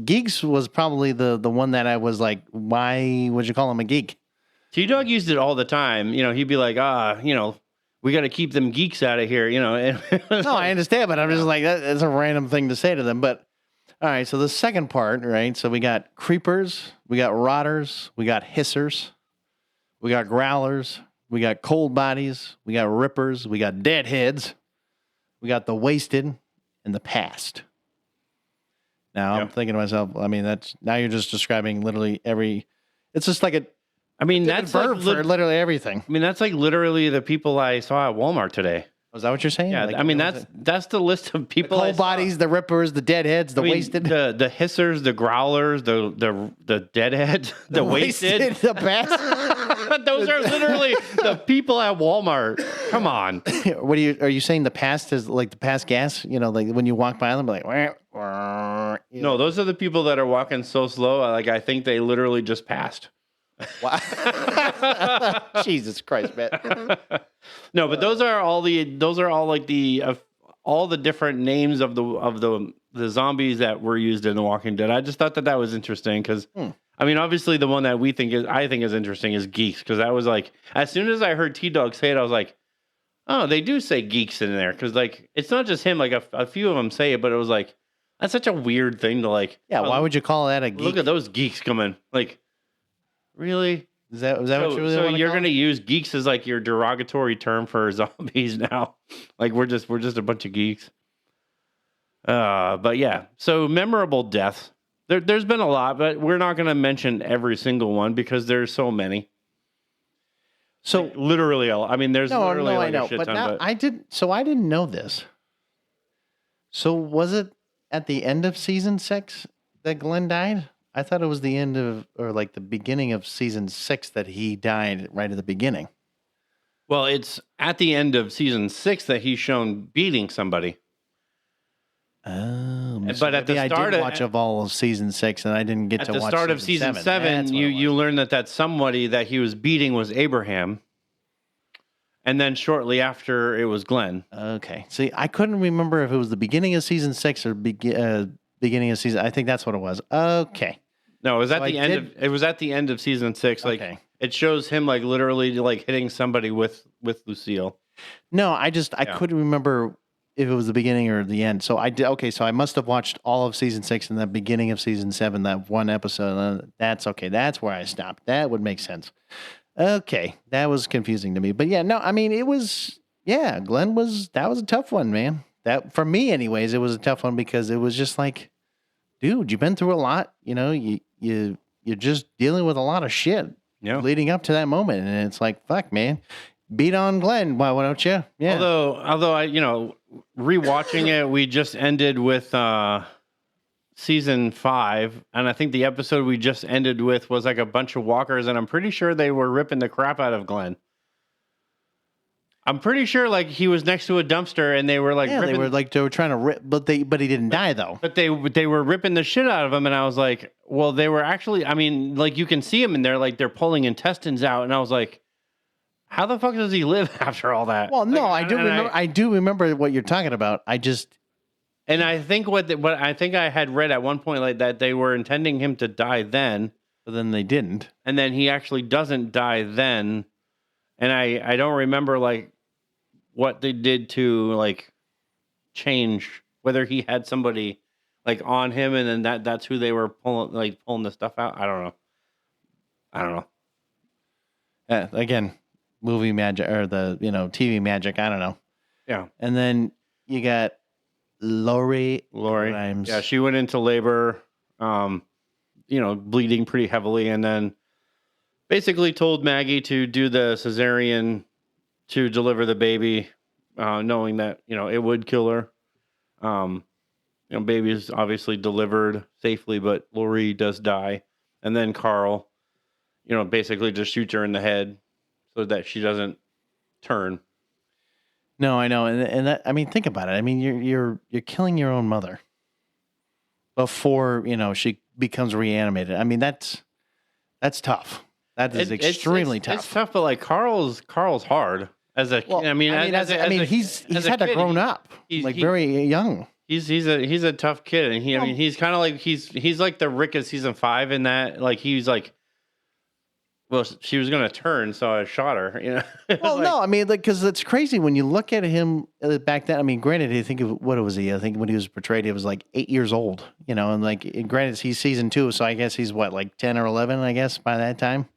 Geeks was probably the one that I was like, why would you call him a geek? T-Dog used it all the time. He'd be like, we got to keep them geeks out of here, And No, I understand, but I'm just like, that's a random thing to say to them. But all right, so the second part, right? So we got creepers, we got rotters, we got hissers, we got growlers, we got cold bodies, we got rippers, we got deadheads, we got the wasted, and the past. Now I'm thinking to myself, I mean, now you're just describing literally it's just like that's verb for literally everything. I mean, that's like literally the people I saw at Walmart today. Was that what you're saying? Yeah, Like, that's the list of people. The cold bodies, the rippers, the deadheads, the wasted, the hissers, the growlers, the deadheads, the wasted, the past. Those are literally the people at Walmart. Come on. Are you saying the past is like the past gas? Like when you walk by them, like no, those are the people that are walking so slow. Like I think they literally just passed. Wow. Jesus Christ, man. No, but those are all like all the different names of the zombies that were used in The Walking Dead. I just thought that was interesting because I mean, obviously the one that I think is interesting is geeks, because that was like, as soon as I heard T-Dog say it, I was like, oh, they do say geeks in there, because like it's not just him. Like a few of them say it, but it was like, that's such a weird thing to like. Yeah, why would you call that a geek? Look at those geeks coming. Like, really? Is that what you really so want to you're call going to use geeks as like your derogatory term for zombies now? Like we're just a bunch of geeks. But yeah. So memorable deaths. There's been a lot, but we're not going to mention every single one because there's so many. So like, literally, I mean, there's literally like a shit ton. But I didn't know this. So was it at the end of season 6 that Glenn died? I thought it was the end of, or like the beginning of season 6 that he died right at the beginning. Well, it's at the end of season 6 that he's shown beating somebody. Oh, but at the start, I did watch of all of season 6, and I didn't get to watch. At the start of season 7, you learn that somebody that he was beating was Abraham, and then shortly after it was Glenn. Okay, see, I couldn't remember if it was the beginning of season 6 or beginning of season. I think that's what it was. Okay. No, it was at the end of. It was at the end of season 6. Like it shows him like literally like hitting somebody with Lucille. No, I couldn't remember if it was the beginning or the end. So I did. Okay, so I must have watched all of season 6 and the beginning of season 7. That one episode. That's okay. That's where I stopped. That would make sense. Okay, that was confusing to me. But yeah, no, I mean it was. Yeah, Glenn was. That was a tough one, man. That for me, anyways, it was a tough one because it was just like, dude, you've been through a lot. You're just dealing with a lot of shit leading up to that moment, and it's like, fuck, man, beat on Glenn. Why don't you? Yeah. Although I, rewatching it, we just ended with season 5, and I think the episode we just ended with was like a bunch of walkers, and I'm pretty sure they were ripping the crap out of Glenn. I'm pretty sure like he was next to a dumpster and they were like they were trying to rip, but he didn't die though. But they were ripping the shit out of him, and I was like, well, they were actually, I mean, like you can see him in there, like they're pulling intestines out, and I was like, how the fuck does he live after all that? Well, no, like, I do remember what you're talking about. I think what I think I had read at one point like that they were intending him to die then, but then they didn't, and then he actually doesn't die then. And I don't remember like what they did to like change, whether he had somebody like on him and then that's who they were pulling the stuff out. I don't know. Again, movie magic or the TV magic. I don't know. Yeah. And then you got Lori Grimes. Yeah, she went into labor, bleeding pretty heavily, and then basically told Maggie to do the cesarean to deliver the baby, knowing that, it would kill her. Baby is obviously delivered safely, but Lori does die. And then Carl, basically just shoots her in the head so that she doesn't turn. No, I know. And that, I mean, think about it. I mean, you're killing your own mother before, she becomes reanimated. I mean, that's tough. That is extremely tough. It's tough, but like Carl's hard as a. He's he's had to grown up. Very young. He's a tough kid, and I mean, he's kind of like he's like the Rick of season 5 in that, like he's like, well, she was gonna turn, so I shot her. You know. Well, Like, no, I mean, like, because it's crazy when you look at him back then. I mean, granted, I think what was he? I think when he was portrayed, he was like 8 years old, you know, and like, granted, he's season 2, so I guess he's what, like 10 or 11, I guess, by that time,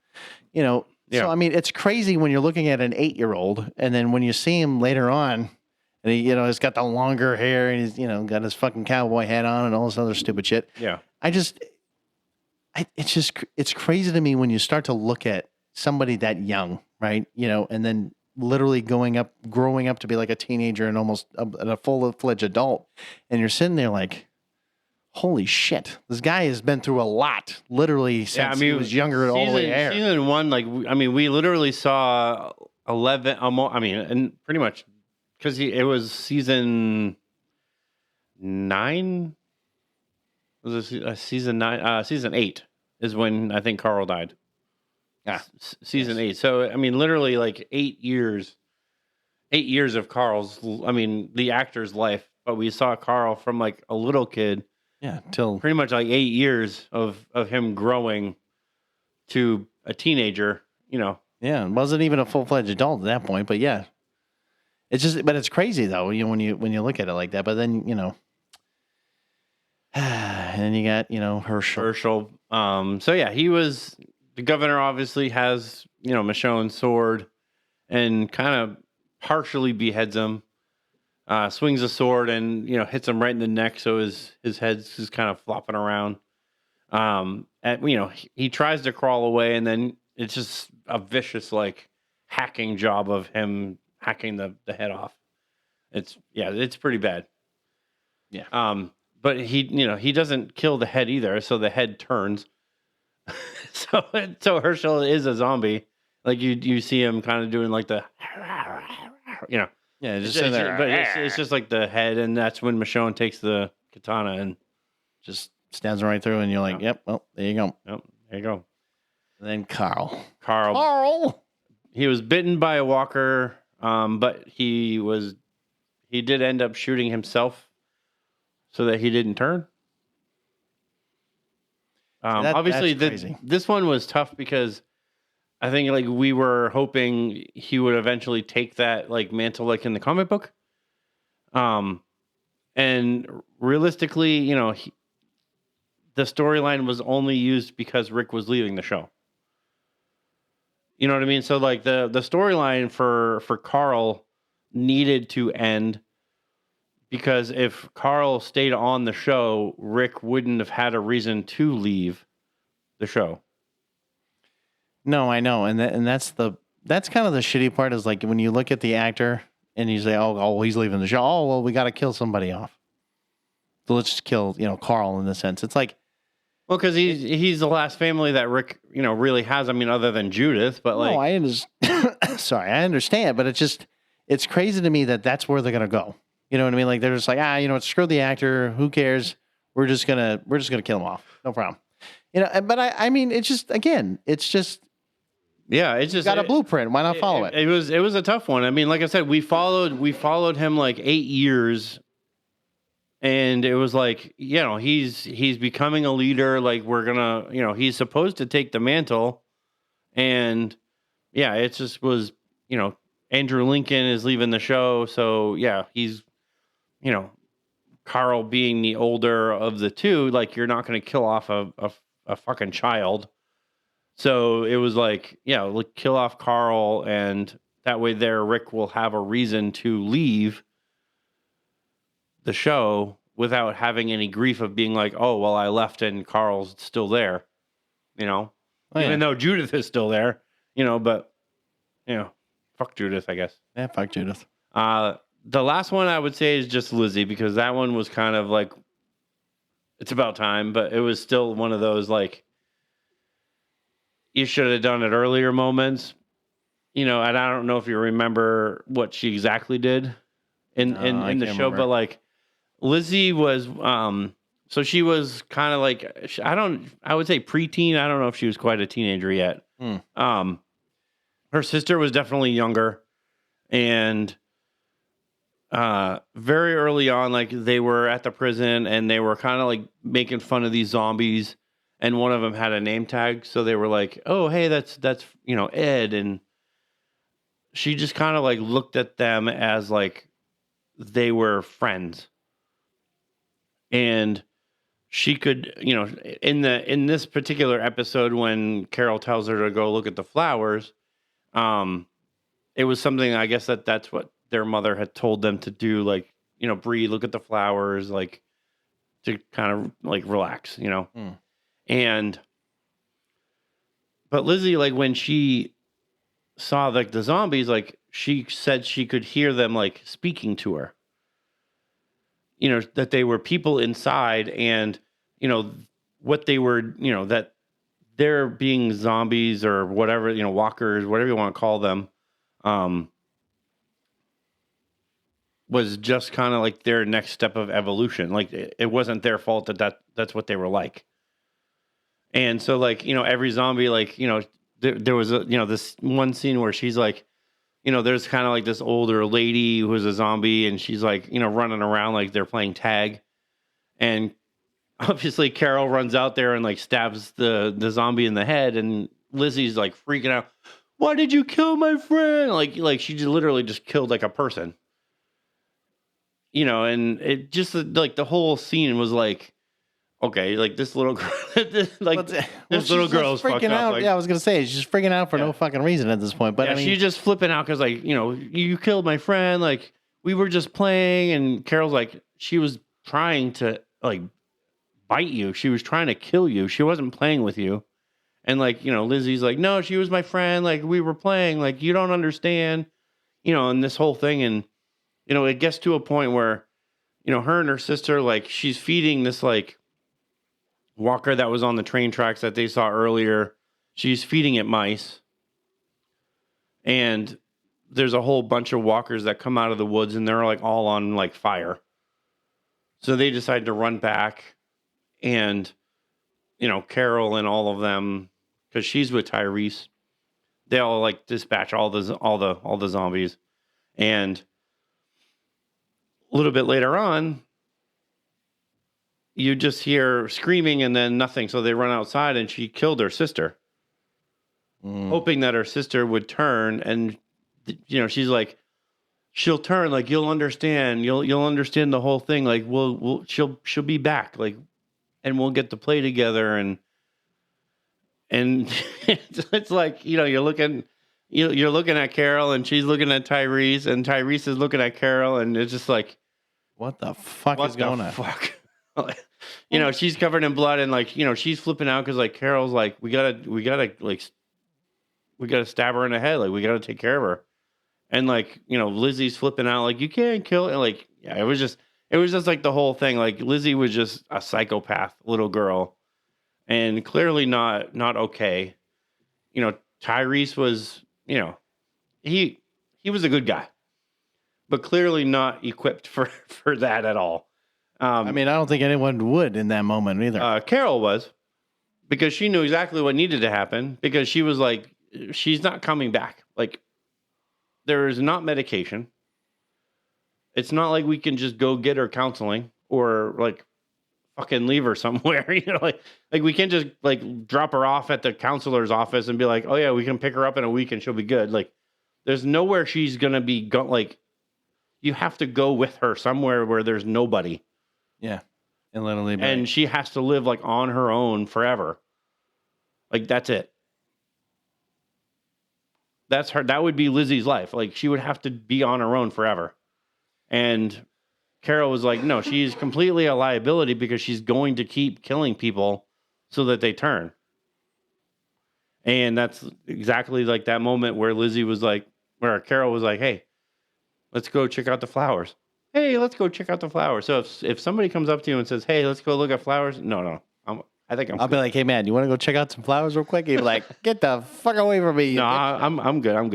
you know. Yeah. So I mean, it's crazy when you're looking at an 8-year-old, and then when you see him later on, and he, you know, he's got the longer hair, and he's, you know, got his fucking cowboy hat on, and all this other stupid shit. Yeah. It's crazy to me when you start to look at somebody that young, right? You know, and then literally growing up to be like a teenager and almost a full-fledged adult. And you're sitting there like, holy shit, this guy has been through a lot, literally since he was younger all the way there. Season 1, like, I mean, we literally saw 11, I mean, and pretty much, because it was season 9? Was it season 9? Season 8 is when I think Carl died. Yeah. Season 8. So, I mean, literally like 8 years of Carl's, I mean, the actor's life. But we saw Carl from like a little kid. Yeah. Till pretty much like 8 years of him growing to a teenager, you know. Yeah. Wasn't even a full-fledged adult at that point. But yeah. But it's crazy though, you know, when you look at it like that. But then, you know, and then you got, you know, Herschel. So yeah, the governor obviously has, you know, Michonne's sword and kind of partially beheads him, swings a sword and, you know, hits him right in the neck. So his head's just kind of flopping around. And, you know, he tries to crawl away, and then it's just a vicious, like, hacking job of him hacking the head off. It's pretty bad. Yeah. But he doesn't kill the head either. So the head turns. So Herschel is a zombie. Like you see him kind of doing like the, you know, yeah, just sitting there. But it's just like the head, and that's when Michonne takes the katana and just stabs right through, and you're like, yep, well, there you go. Yep, there you go. And then Carl. He was bitten by a walker, but he did end up shooting himself so that he didn't turn. Obviously, this one was tough because I think like we were hoping he would eventually take that like mantle like in the comic book. And realistically, you know, the storyline was only used because Rick was leaving the show. You know what I mean? So like the storyline for Carl needed to end, because if Carl stayed on the show, Rick wouldn't have had a reason to leave the show. No, I know, and that's kind of the shitty part, is like when you look at the actor and you say, "Oh, he's leaving the show. Oh, well, we got to kill somebody off. So let's just kill, you know, Carl." In the sense, it's like, well, because he's the last family that Rick, you know, really has. I mean, other than Judith, but like, no, I understand. Sorry, I understand, but it's crazy to me that that's where they're gonna go. You know what I mean? Like they're just like, you know, screw the actor. Who cares? We're just gonna kill him off. No problem. You know, but I mean, it's just yeah, it's just got a blueprint. Why not follow it? It was a tough one. I mean, like I said, we followed him like 8 years, and it was like, you know, he's becoming a leader. Like we're gonna, you know, he's supposed to take the mantle, and yeah, it just was, you know, Andrew Lincoln is leaving the show, so yeah, he's, you know, Carl being the older of the two, like you're not going to kill off a fucking child. So it was like, yeah, like kill off Carl, and that way Rick will have a reason to leave the show without having any grief of being like, oh, well, I left and Carl's still there, you know, even though Judith is still there, you know, but, you know, fuck Judith, I guess. Yeah, fuck Judith. The last one I would say is just Lizzie, because that one was kind of like, it's about time, but it was still one of those like, you should have done it earlier moments, you know. And I don't know if you remember what she exactly did in the show, but like Lizzie was, so she was kind of like, I would say preteen. I don't know if she was quite a teenager yet. Her sister was definitely younger, and very early on, like they were at the prison and they were kind of like making fun of these zombies, and one of them had a name tag, so they were like, "Oh, hey, that's Ed," and she just kind of like looked at them as like they were friends, and she could, in this particular episode when Carol tells her to go look at the flowers, it was something, I guess, that's what their mother had told them to do, like, Bree, look at the flowers, like, to kind of like relax, and but Lizzie, like, when she saw like the zombies, like, she said she could hear them like speaking to her, that they were people inside, and what they were, that they're being zombies or whatever, walkers, whatever you want to call them, was just kind of like their next step of evolution. Like, it wasn't their fault that's what they were like. And so, like, every zombie, like, there was this one scene where she's like, there's kind of like this older lady who's a zombie, and she's like, running around like they're playing tag. And obviously Carol runs out there and like stabs the zombie in the head, and Lizzie's like freaking out. Why did you kill my friend? Like she literally just killed like a person. And it just like the whole scene was like, okay, like this little girl, this little girl's freaking out. Like, yeah, I was gonna say she's freaking out for no fucking reason at this point. But I mean, she's just flipping out because, like, you killed my friend. Like, we were just playing, and Carol's like, she was trying to like bite you. She was trying to kill you. She wasn't playing with you. And like, Lizzie's like, no, she was my friend. Like, we were playing. Like, you don't understand. And this whole thing, and it gets to a point where, her and her sister, like, she's feeding this like walker that was on the train tracks that they saw earlier. She's feeding it mice. And there's a whole bunch of walkers that come out of the woods, and they're like all on like fire. So they decide to run back, and, Carol and all of them, because she's with Tyrese, they all like dispatch all the zombies. And a little bit later on, you just hear screaming and then nothing. So they run outside, and she killed her sister, hoping that her sister would turn. And, she's like, she'll turn, like, you'll understand. You'll understand the whole thing. Like, she'll be back. Like, and we'll get to play together. And it's like, you're looking at Carol, and she's looking at Tyrese, and Tyrese is looking at Carol, and it's just like, what the fuck is going on? Fuck? She's covered in blood, and like, she's flipping out because like Carol's like, we gotta stab her in the head, like we gotta take care of her, and like, Lizzie's flipping out like, you can't kill her. Like, yeah, it was just like the whole thing. Like, Lizzie was just a psychopath little girl, and clearly not okay. Tyrese was, he was a good guy, but clearly not equipped for that at all. I mean, I don't think anyone would in that moment either. Carol was, because she knew exactly what needed to happen, because she was like, she's not coming back. Like, there is not medication. It's not like we can just go get her counseling or like fucking leave her somewhere. Like we can't just like drop her off at the counselor's office and be like, oh yeah, we can pick her up in a week and she'll be good. Like, there's nowhere she's gonna be like, you have to go with her somewhere where there's nobody. Yeah. And literally, and she has to live like on her own forever. Like, that's it. That's her. That would be Lizzie's life. Like, she would have to be on her own forever. And Carol was like, no, she's completely a liability because she's going to keep killing people so that they turn. And that's exactly like that moment where where Carol was like, hey, let's go check out the flowers. Hey, let's go check out the flowers. So if somebody comes up to you and says, hey, let's go look at flowers. No. I'll be like, hey man, you want to go check out some flowers real quick? You'd be like, get the fuck away from me. No, I'm good. I'm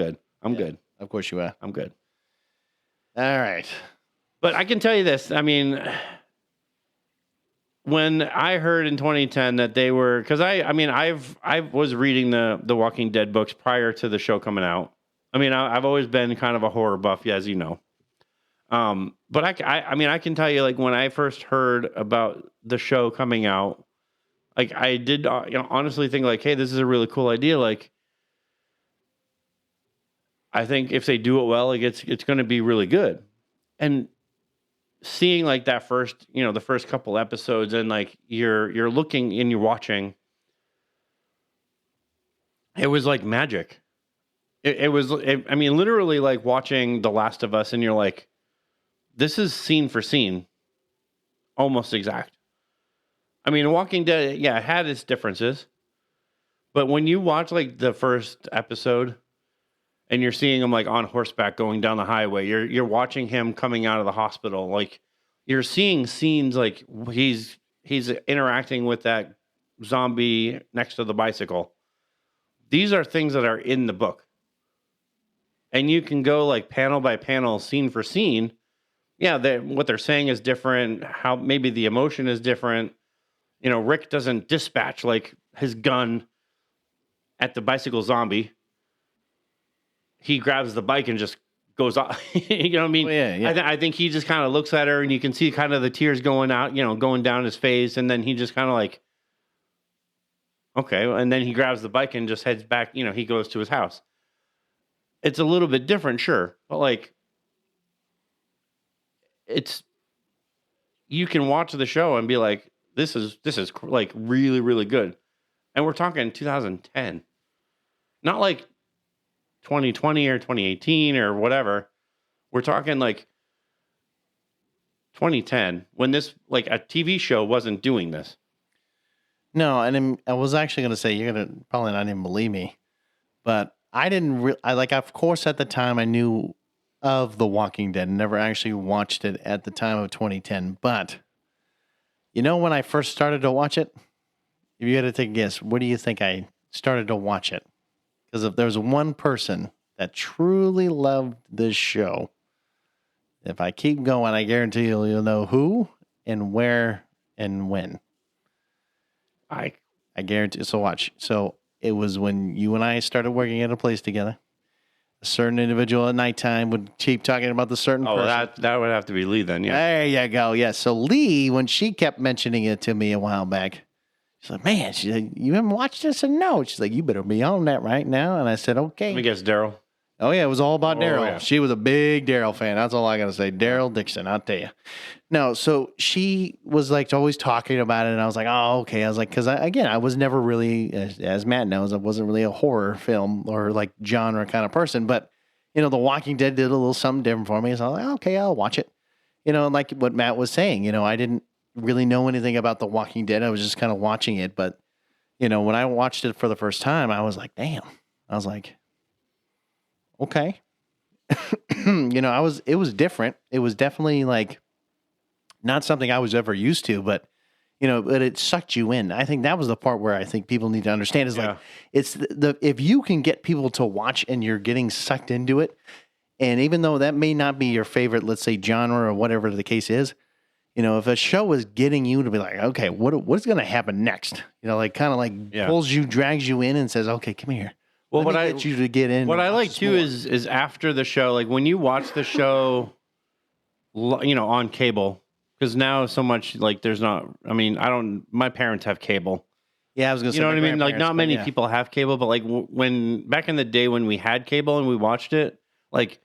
good. Of course you are. I'm good. All right. But I can tell you this. I mean, when I heard in 2010 that they were, because I was reading the Walking Dead books prior to the show coming out. I mean, I've always been kind of a horror buff, as you know. But I mean, I can tell you, like, when I first heard about the show coming out, like, I did, honestly think, like, hey, this is a really cool idea. Like, I think if they do it well, like, it's going to be really good. And seeing, like, that first, the first couple episodes, and, like, you're looking and you're watching, it was like magic. I mean, literally, like, watching The Last of Us, and you're like, this is scene for scene, almost exact. I mean, Walking Dead, yeah, it had its differences, but when you watch, like, the first episode, and you're seeing him, like, on horseback going down the highway, you're watching him coming out of the hospital, like, you're seeing scenes, like, he's interacting with that zombie next to the bicycle. These are things that are in the book, and you can go, like, panel by panel, scene for scene. Yeah, what they're saying is different. How maybe the emotion is different. Rick doesn't dispatch, like, his gun at the bicycle zombie. He grabs the bike and just goes off. You know what I mean? Oh, yeah. I think he just kind of looks at her, and you can see kind of the tears going out, going down his face. And then he just kind of like, okay. And then he grabs the bike and just heads back. He goes to his house. It's a little bit different, sure. But, like, you can watch the show and be like, this is like really, really good. And we're talking 2010, not like 2020 or 2018 or whatever. We're talking like 2010, when this, like, a TV show wasn't doing this. No, and I was actually going to say, you're going to probably not even believe me, but I didn't of course, at the time I knew of The Walking Dead, never actually watched it at the time of 2010. But when I first started to watch it, if you had to take a guess, where do you think I started to watch it? Because if there's one person that truly loved this show, if I keep going, I guarantee you'll know who and where and when. I guarantee. So watch. So it was when you and I started working at a place together. A certain individual at nighttime would keep talking about the certain person. That would have to be Lee then, yeah. There you go. Yeah. So Lee, when she kept mentioning it to me a while back, she's like, man, she's like, you haven't watched this? And no. She's like, you better be on that right now. And I said, okay. Let me guess, Daryl. Oh, yeah. It was all about Daryl. Yeah. She was a big Daryl fan. That's all I got to say. Daryl Dixon, I'll tell you. No, so she was like always talking about it. And I was like, oh, okay. I was like, because I was never really, as Matt knows, I wasn't really a horror film or like genre kind of person. But, The Walking Dead did a little something different for me. So I was like, okay, I'll watch it. Like what Matt was saying, I didn't really know anything about The Walking Dead. I was just kind of watching it. But, when I watched it for the first time, I was like, damn. I was like, okay. It was different. It was definitely like not something I was ever used to, but it sucked you in. I think that was the part where I think people need to understand is like, it's if you can get people to watch and you're getting sucked into it. And even though that may not be your favorite, let's say genre or whatever the case is, if a show is getting you to be like, okay, what's going to happen next? Pulls you, drags you in and says, okay, come here. Well, Let me get you to get in. What I like too is after the show, like when you watch the show, on cable, because now so much like there's not. I mean, my parents have cable. Yeah, I was gonna say. You know what I mean? Like not many people have cable, but like when back in the day when we had cable and we watched it, like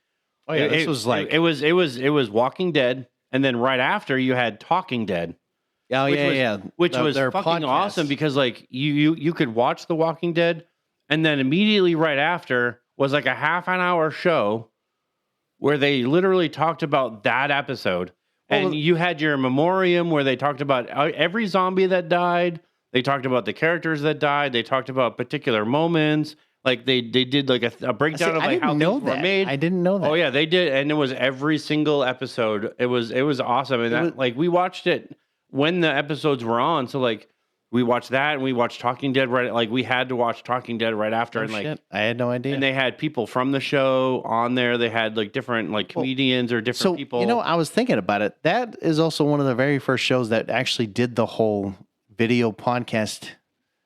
this was like it was Walking Dead, and then right after you had Talking Dead. Oh which was fucking podcasts. Awesome because like you could watch The Walking Dead. And then immediately right after was like a half an hour show where they literally talked about that episode. And you had your memoriam where they talked about every zombie that died. They talked about the characters that died. They talked about particular moments. Like they did like a breakdown of like how things were made. I didn't know that. Oh yeah, they did. And it was every single episode. It was awesome. And like we watched it when the episodes were on. So like, we watched that and we watched Talking Dead we had to watch Talking Dead right after. Oh, shit. I had no idea. And they had people from the show on there. They had like different like comedians or different people. I was thinking about it. That is also one of the very first shows that actually did the whole video podcast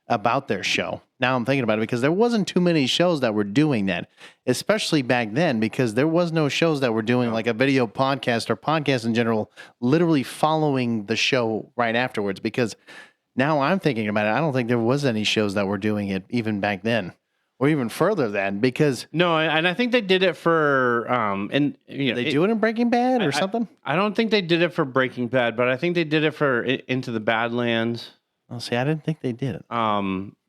about their show. now I'm thinking about it, because there wasn't too many shows that were doing that, especially back then, because there was no shows that were doing like a video podcast or podcast in general, literally following the show right afterwards. Because now I'm thinking about it, I don't think there was any shows that were doing it even back then, or even further then, because No, and I think they did it for they do it in Breaking Bad or something. I don't think they did it for Breaking Bad, but I think they did it for Into the Badlands. Oh, see, I didn't think they did it.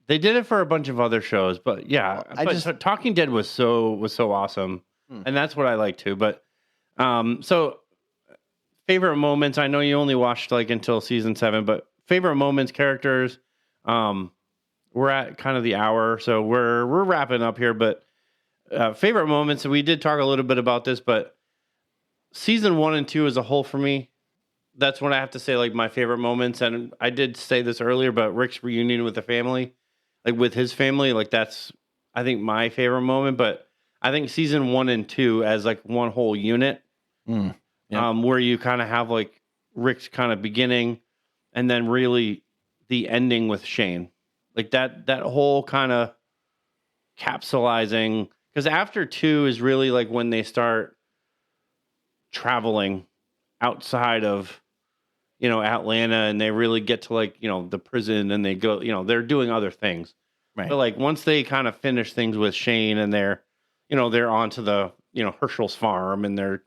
They did it for a bunch of other shows, but yeah, Talking Dead was so awesome, and that's what I like too. But so favorite moments. I know you only watched like until season 7, but favorite moments, characters. We're at kind of the hour, so we're wrapping up here. But favorite moments. We did talk a little bit about this, but season 1 and 2 as a whole for me, that's when I have to say like my favorite moments. And I did say this earlier, but Rick's reunion with the family, like with his family, like that's I think my favorite moment. But I think season 1 and 2 as like one whole unit, where you kind of have like Rick's kind of beginning, and then really the ending with Shane. Like that whole kind of capsulizing, because after 2 is really like when they start traveling outside of, Atlanta, and they really get to like, the prison, and they go, they're doing other things. Right. But like once they kind of finish things with Shane, and they're onto the, Herschel's farm, and they're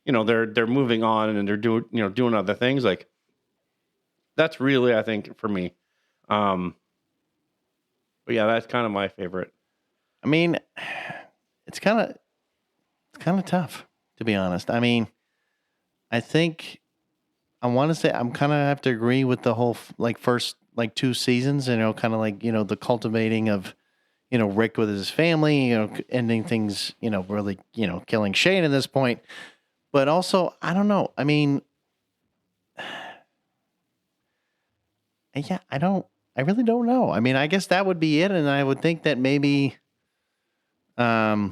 moving on, and they're doing other things. Like that's really, I think, for me. But yeah, that's kind of my favorite. I mean, it's kind of tough, to be honest. I mean, I think I want to say I'm kind of have to agree with the whole like first like 2 seasons, kind of like, the cultivating of, Rick with his family, ending things, really, killing Shane at this point. But also, I don't know. I mean, yeah, I really don't know. I mean, I guess that would be it. And I would think that maybe, I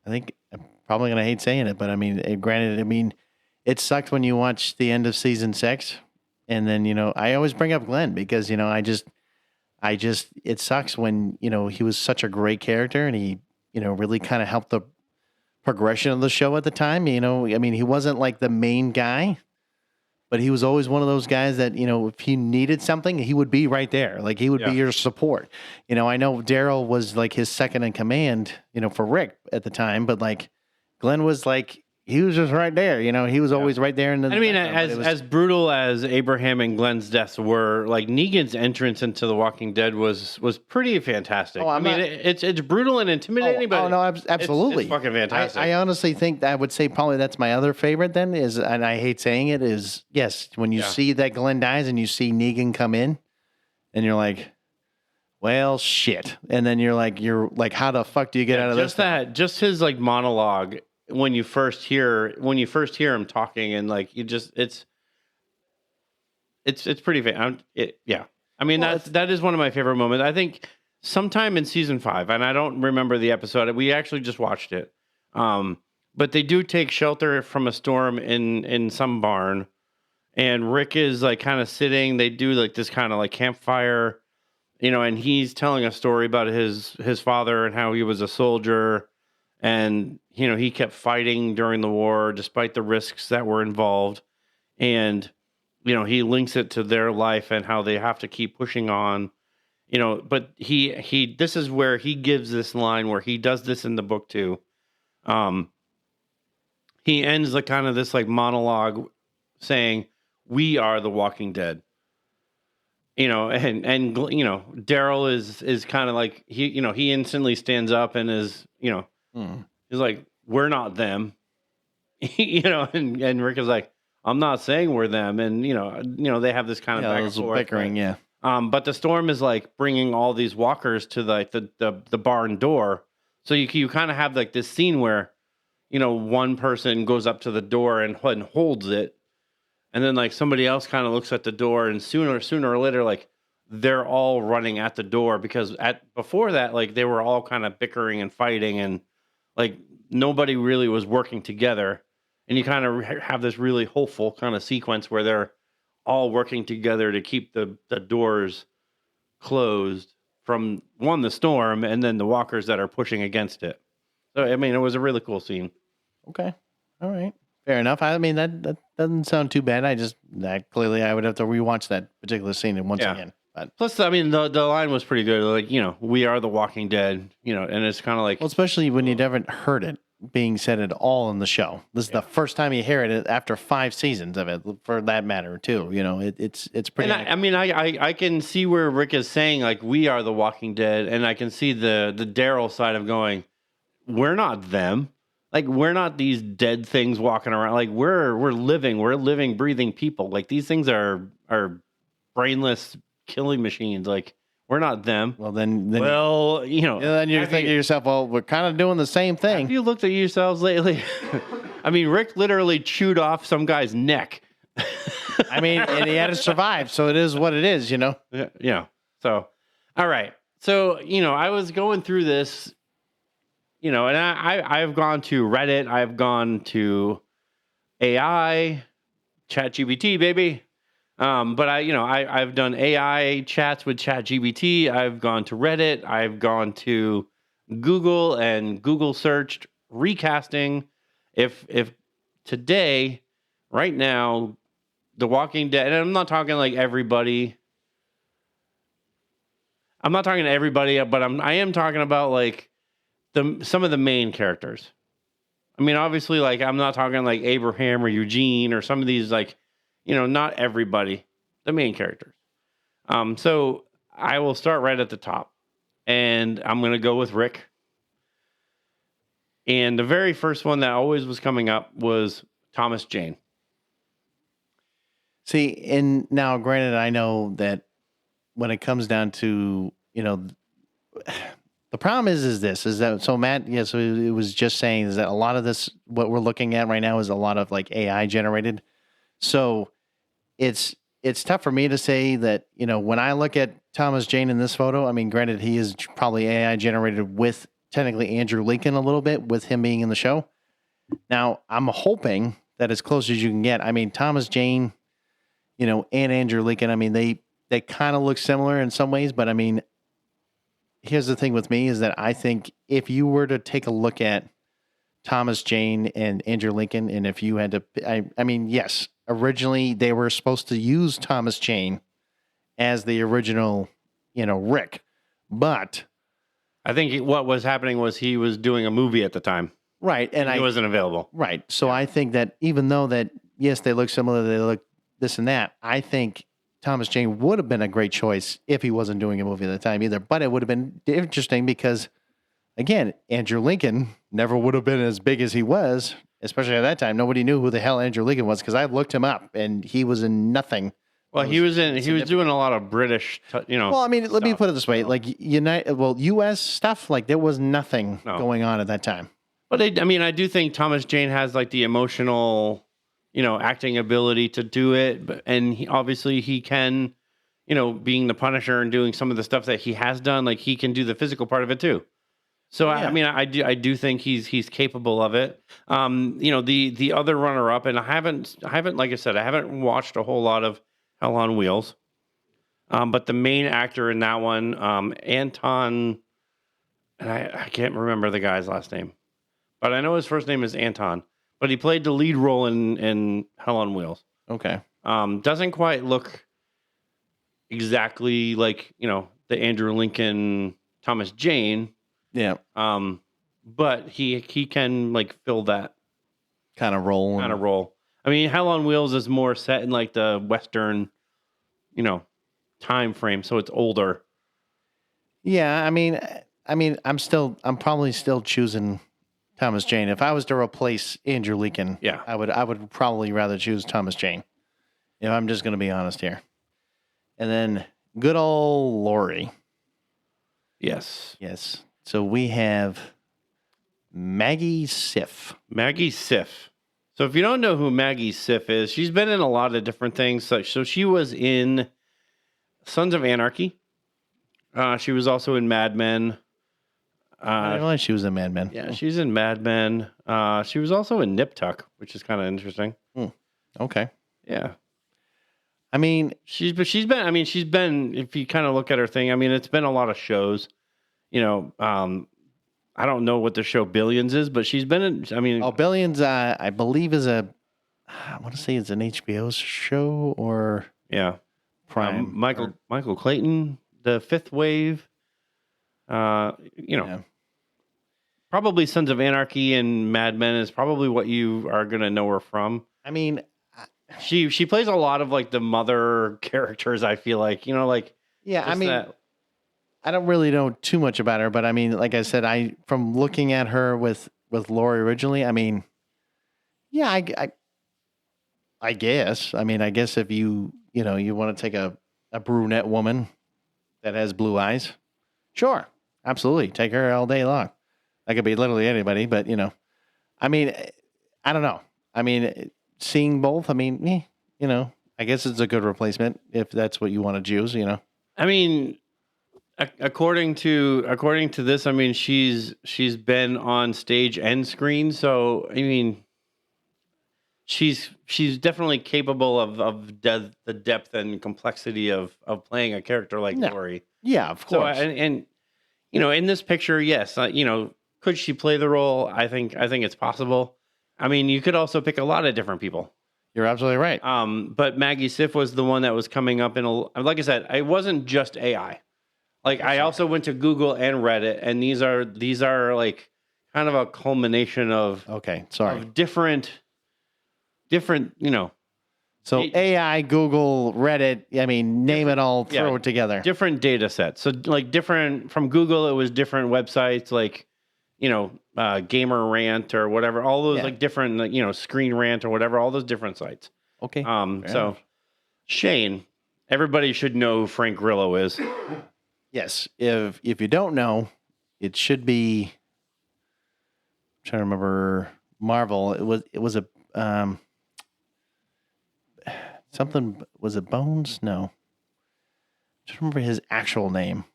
think I'm probably going to hate saying it, but I mean, granted, I mean, it sucked when you watch the end of season 6, and then, I always bring up Glenn because, it sucks when, he was such a great character, and he, really kind of helped the progression of the show at the time. I mean, he wasn't like the main guy, but he was always one of those guys that, if he needed something, he would be right there. Like he would be your support. I know Daryl was like his second in command, for Rick at the time, but like Glenn was like, he was just right there. He was always right there. I mean, as brutal as Abraham and Glenn's deaths were, like Negan's entrance into The Walking Dead was pretty fantastic. Oh, it's brutal and intimidating, but no, absolutely, it's fucking fantastic. I honestly think I would say probably that's my other favorite. Then is, and I hate saying it, is yes, when you see that Glenn dies and you see Negan come in, and you're like, well, shit, and then you're like, how the fuck do you get out of this? Just his like monologue. When you first hear him talking, and like it's pretty yeah. I mean, that is one of my favorite moments. I think sometime in season 5, and I don't remember the episode. We actually just watched it. But they do take shelter from a storm in some barn, and Rick is like kind of sitting. They do like this kind of like campfire, and he's telling a story about his father and how he was a soldier. And, he kept fighting during the war, despite the risks that were involved. And, he links it to their life and how they have to keep pushing on, but this is where he gives this line where he does this in the book too. He ends like kind of this like monologue saying, "We are the Walking Dead." And Daryl is kind of like, he instantly stands up and is, he's like, "We're not them," and Rick is like, "I'm not saying we're them," and they have this kind of back and forth, bickering, yeah. But the storm is like bringing all these walkers to like the barn door, so you kind of have like this scene where, one person goes up to the door and holds it, and then like somebody else kind of looks at the door, and sooner or later, like they're all running at the door, because before that, like they were all kind of bickering and fighting, and like nobody really was working together. And you kind of have this really hopeful kind of sequence where they're all working together to keep the doors closed from the storm, and then the walkers that are pushing against it. So I mean, it was a really cool scene. Okay. All right. Fair enough. I mean, that doesn't sound too bad. Clearly I would have to rewatch that particular scene once again. But plus, I mean, the line was pretty good. Like, we are the Walking Dead, and it's kind of like, well, especially when you haven't heard it being said at all in the show. This is the first time you hear it after 5 seasons of it, for that matter, too. It's pretty. And I can see where Rick is saying, like, we are the Walking Dead, and I can see the Daryl side of going, we're not them. Like, we're not these dead things walking around. Like, we're living, breathing people. Like, these things are brainless killing machines. Like, we're not them. Well, then then you're thinking to yourself, well, we're kind of doing the same thing. Have you looked at yourselves lately? I mean, Rick literally chewed off some guy's neck. I mean, and he had to survive, so it is what it is, Yeah. So, all right. So, I was going through this, and I've gone to Reddit. I've gone to AI, ChatGPT, baby. But I've done AI chats with ChatGPT. I've gone to Reddit. I've gone to Google and Google searched recasting. If today, right now, The Walking Dead, and I'm not talking like everybody. I'm not talking to everybody, but I am talking about like some of the main characters. I mean, obviously, like I'm not talking like Abraham or Eugene or some of these like. Not everybody, the main characters. So I will start right at the top, and I'm going to go with Rick. And the very first one that always was coming up was Thomas Jane. See, and now granted, I know that when it comes down to, the problem is that, so Matt, so it was just saying is that a lot of this, what we're looking at right now is a lot of like AI generated. So it's tough for me to say that, when I look at Thomas Jane in this photo, I mean, granted, he is probably AI generated with technically Andrew Lincoln a little bit with him being in the show. Now, I'm hoping that as close as you can get. I mean, Thomas Jane, and Andrew Lincoln, I mean, they kind of look similar in some ways, but I mean, here's the thing with me is that I think if you were to take a look at Thomas Jane and Andrew Lincoln, and if you had to, I mean, yes, originally they were supposed to use Thomas Jane as the original, Rick, but I think what was happening was he was doing a movie at the time, right? And he wasn't available, right? So I think that even though that yes, they look similar, they look this and that, I think Thomas Jane would have been a great choice if he wasn't doing a movie at the time either. But it would have been interesting because. Again, Andrew Lincoln never would have been as big as he was, especially at that time. Nobody knew who the hell Andrew Lincoln was because I looked him up and he was in nothing. Well, he was doing a lot of British, Well, I mean, let me put it this way: like U.S. stuff, like there was nothing going on at that time. But I do think Thomas Jane has like the emotional, acting ability to do it, and obviously he can, being the Punisher and doing some of the stuff that he has done, like he can do the physical part of it too. So yeah. I do think he's capable of it. The other runner up, and I haven't like I said, I haven't watched a whole lot of Hell on Wheels. But the main actor in that one, Anton, and I can't remember the guy's last name, but I know his first name is Anton. But he played the lead role in Hell on Wheels. Okay. Doesn't quite look exactly like the Andrew Lincoln, Thomas Jane. Yeah. But he can like fill that kind of role. I mean, Hell on Wheels is more set in like the Western, time frame, so it's older. Yeah, I mean, I'm probably still choosing Thomas Jane. If I was to replace Andrew Lincoln, yeah, I would probably rather choose Thomas Jane. If I'm just going to be honest here. And then good old Lori. Yes. So we have Maggie Siff. Maggie Siff. So if you don't know who Maggie Siff is, she's been in a lot of different things. So she was in Sons of Anarchy. She was also in Mad Men. I didn't realize she was in Mad Men. Yeah, she's in Mad Men. She was also in Nip Tuck, which is kind of interesting. Okay. Yeah. I mean, she's been, if you kind of look at her thing, I mean, it's been a lot of shows, you know, I don't know what the show Billions is, but she's been in, I mean, Billions, I believe I want to say it's an HBO show or yeah, Prime. Michael Clayton, The Fifth Wave, Yeah. probably Sons of Anarchy and Mad Men is probably what you are going to know her from. I mean, she plays a lot of like the mother characters. I feel like, yeah, I mean, I don't really know too much about her, but I mean, like I said, from looking at her with Lori originally, I mean, yeah, I guess. I mean, I guess if you want to take a brunette woman that has blue eyes, sure, absolutely, take her all day long. That could be literally anybody, but I mean, I don't know. I mean, seeing both, I mean, I guess it's a good replacement if that's what you want to choose. I mean, according to this, I mean, she's been on stage and screen, so I mean, she's definitely capable of the depth and complexity of playing a character like Lori. Yeah, of course. So, and in this picture, yes, could she play the role? I think it's possible. I mean, you could also pick a lot of different people. You're absolutely right. But Maggie Siff was the one that was coming up like I said, it wasn't just AI. Like I also went to Google and Reddit, and these are like kind of a culmination of of different So AI, Google, Reddit, I mean, name it all, throw it together. Different data sets. So like different from Google, it was different websites like Gamer Rant or whatever, all those like different, Screen Rant or whatever, all those different sites. Okay. So Shane, everybody should know who Frank Grillo is. Yes. If you don't know, it should be, I'm trying to remember Marvel. It was a, something, was it Bones? No. Just remember his actual name.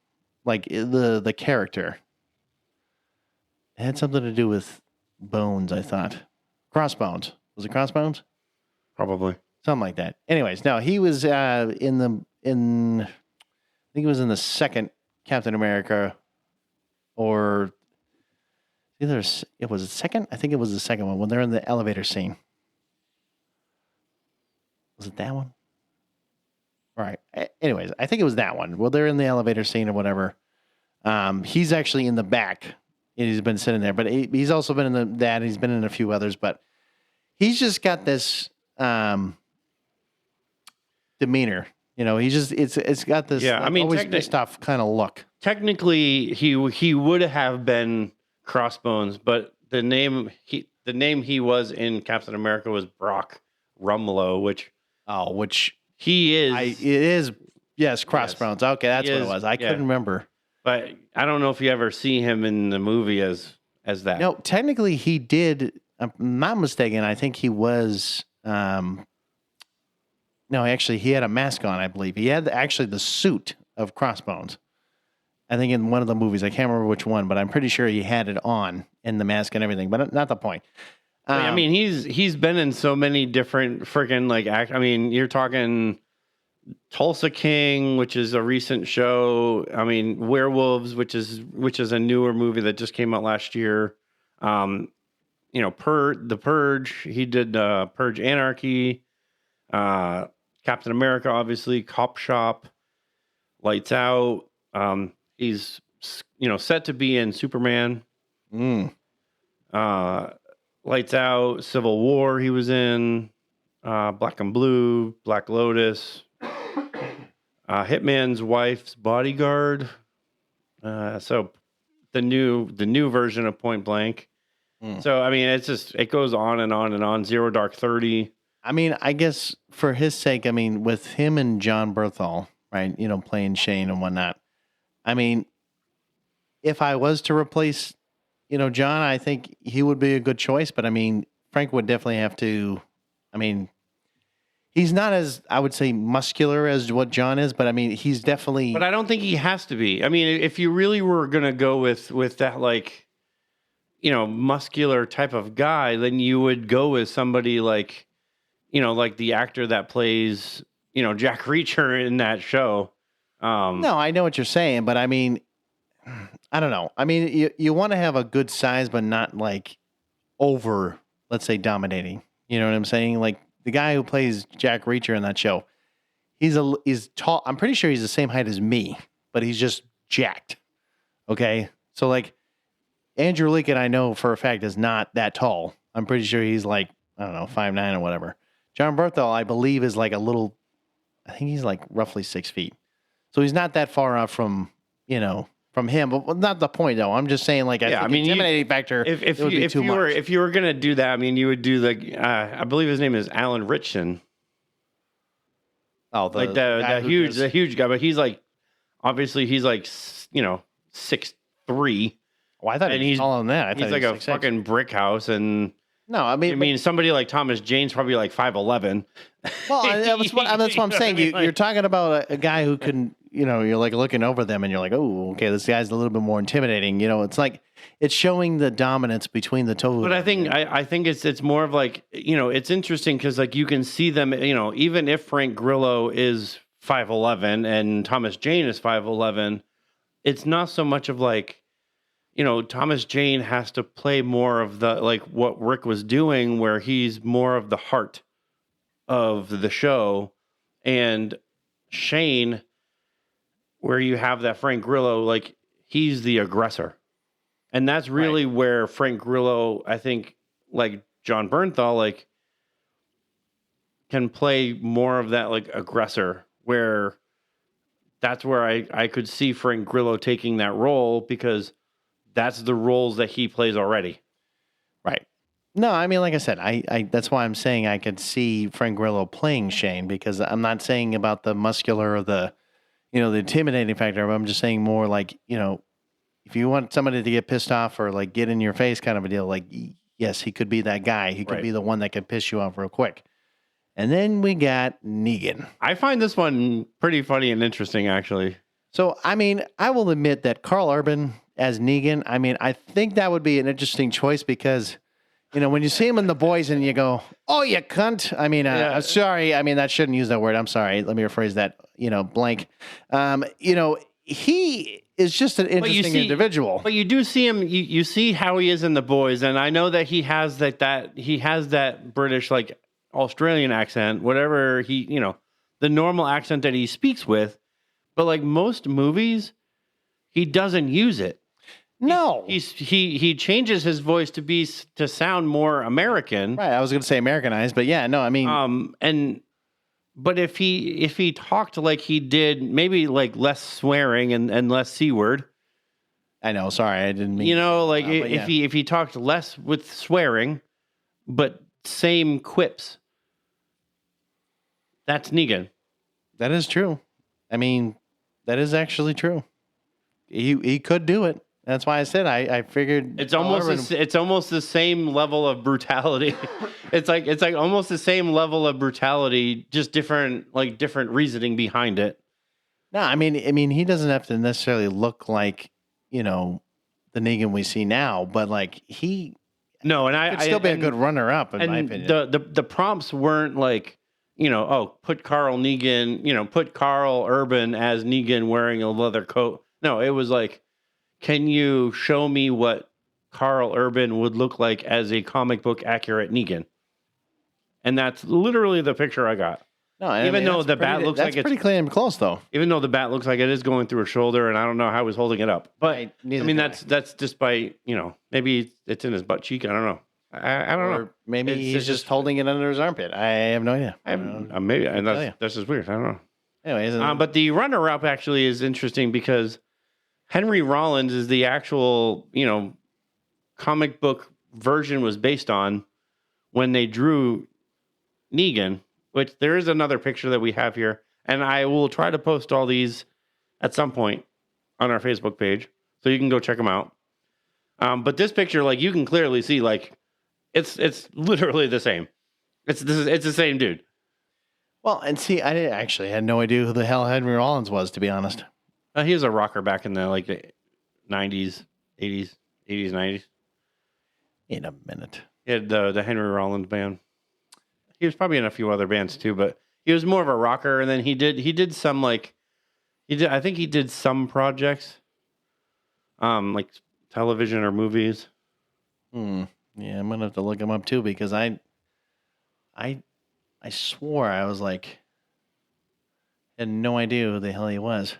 Like the character. It had something to do with Bones, I thought. Crossbones. Was it Crossbones? Probably. Something like that. Anyways, no, he was I think he was in the second Captain America, or either it was the second. I think it was the second one when they're in the elevator scene. Was it that one? All right. Anyways, I think it was that one. Well, they're in the elevator scene or whatever. He's actually in the back. He's been sitting there, but he's also been in that. He's been in a few others, but he's just got this demeanor. It's got this. Yeah, I mean, always pissed off kind of look. Technically, he would have been Crossbones, but the name he was in Captain America was Brock Rumlow, which he is. It is. Yes, Crossbones. Yes. Okay, that's what it was. I couldn't remember. But I don't know if you ever see him in the movie as that. No, technically he did. I'm not mistaken. I think he was. No, actually, he had a mask on. I believe he had actually the suit of Crossbones. I think in one of the movies, I can't remember which one, but I'm pretty sure he had it on in the mask and everything. But not the point. I mean, he's been in so many different freaking act. I mean, you're talking Tulsa King, which is a recent show. I mean, Werewolves, which is a newer movie that just came out last year. The Purge. He did Purge Anarchy. Captain America, obviously. Cop Shop. Lights Out. He's set to be in Superman. Lights Out. Civil War. He was in Black and Blue. Black Lotus. Hitman's Wife's Bodyguard. So the new version of Point Blank. So I mean, it goes on and on and on. Zero Dark 30. I mean, I guess for his sake, I mean, with him and John Berthal, right? Playing Shane and whatnot. I mean, if I was to replace, John, I think he would be a good choice. But I mean, Frank would definitely have to. I mean, he's not as, I would say, muscular as what John is, but I mean, he's definitely. But I don't think he has to be. I mean, if you really were gonna go with that, muscular type of guy, then you would go with somebody like the actor that plays, Jack Reacher in that show. No, I know what you're saying, but I mean, I don't know. I mean, you want to have a good size, but not like over, let's say, dominating. You know what I'm saying? Like the guy who plays Jack Reacher in that show, he's tall. I'm pretty sure he's the same height as me, but he's just jacked. Okay, so like Andrew Lincoln, I know for a fact is not that tall. I'm pretty sure he's like, I don't know, 5'9" or whatever. John Berthel, I believe, is like I think he's like roughly 6 feet. So he's not that far off from him. But not the point, though. I'm just saying, like, I think intimidating factor. If you were gonna do that, I mean, you would do I believe his name is Alan Ritchson. Oh, the huge guy, but he's like, obviously he's like 6'3". Oh, I thought he's taller than that. He's like a fucking brick house, and no, I mean, somebody like Thomas Jane's probably like 5'11". Well, that's what I'm saying. You're talking about a guy who can, you're like looking over them and you're like, oh, okay, this guy's a little bit more intimidating. It's like it's showing the dominance between the two. But I think it's more of like, it's interesting because like you can see them, even if Frank Grillo is 5'11" and Thomas Jane is 5'11", it's not so much of like, Thomas Jane has to play more of the, like what Rick was doing, where he's more of the heart of the show, and Shane, where you have that Frank Grillo, like he's the aggressor. And that's really where Frank Grillo, I think, like John Bernthal, like can play more of that like aggressor, where that's where I could see Frank Grillo taking that role, because that's the roles that he plays already. Right. No, I mean, like I said, I that's why I'm saying I could see Frank Grillo playing Shane, because I'm not saying about the muscular or the intimidating factor. But I'm just saying more like, if you want somebody to get pissed off or like get in your face kind of a deal, like, yes, he could be that guy. He could be the one that could piss you off real quick. And then we got Negan. I find this one pretty funny and interesting, actually. So, I mean, I will admit that Carl Urban as Negan, I mean, I think that would be an interesting choice, because, when you see him in The Boys and you go, oh, you cunt. I mean, I'm sorry. I mean, I shouldn't use that word. I'm sorry. Let me rephrase that, blank. He is just an interesting individual. But you do see him, you see how he is in The Boys. And I know that he has that British, like Australian accent, whatever the normal accent that he speaks with. But like most movies, he doesn't use it. No, he changes his voice to sound more American. Right, I was going to say Americanized, but yeah, no, I mean, but if he talked like he did, maybe like less swearing and less C word. I know, sorry, I didn't mean. If he talked less with swearing, but same quips, that's Negan. That is true. I mean, that is actually true. He could do it. That's why I said I figured it's almost the same level of brutality. it's like almost the same level of brutality, just different reasoning behind it. No, I mean he doesn't have to necessarily look like the Negan we see now, but like he could still be a good runner up in my opinion. The prompts weren't like put Carl Urban as Negan wearing a leather coat. No, it was like, can you show me what Carl Urban would look like as a comic book accurate Negan? And that's literally the picture I got. No, even though the bat looks like it's pretty clean and close, though. Even though the bat looks like it is going through a shoulder, and I don't know how he's holding it up. But I mean, that's just by maybe it's in his butt cheek. I don't know. I don't know. Maybe he's just holding it under his armpit. I have no idea. Maybe, and that's just weird. I don't know. Anyways, but the runner-up actually is interesting, because Henry Rollins is the actual, comic book version was based on when they drew Negan, which there is another picture that we have here. And I will try to post all these at some point on our Facebook page, so you can go check them out. But this picture, like, you can clearly see, like, it's literally the same. It's the same dude. Well, and see, I actually had no idea who the hell Henry Rollins was, to be honest. He was a rocker back in the 90s, 80s, 90s. In a minute. He had the Henry Rollins band. He was probably in a few other bands too, but He was more of a rocker, and then he did some like I think he did some projects, like television or movies. Yeah, I'm gonna have to look him up too because I swore I was like had no idea who the hell he was.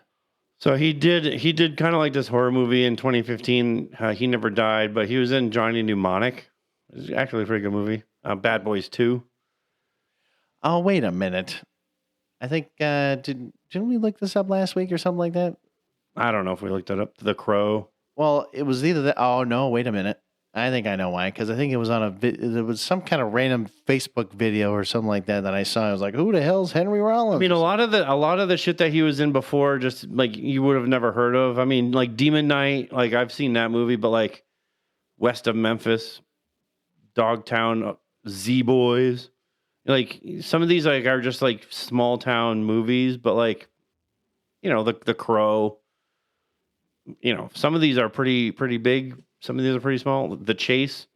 So he did kind of like this horror movie in 2015. He Never Died, but he was in Johnny Mnemonic. It's actually a pretty good movie. Bad Boys 2. Oh, wait a minute. I think didn't we look this up last week or something like that? I don't know if we looked it up. The Crow. Well, it was either that. Oh no, wait a minute. I think I know why. Because I think it was on it was some kind of random Facebook video or something like that I saw. I was like, "Who the hell's Henry Rollins?" I mean, a lot of the shit that he was in before, just like you would have never heard of. I mean, like Demon Knight, like I've seen that movie, but like West of Memphis, Dogtown, Z Boys, like some of these like are just like small town movies, but like the Crow. Some of these are pretty big. Some of these are pretty small. The Chase,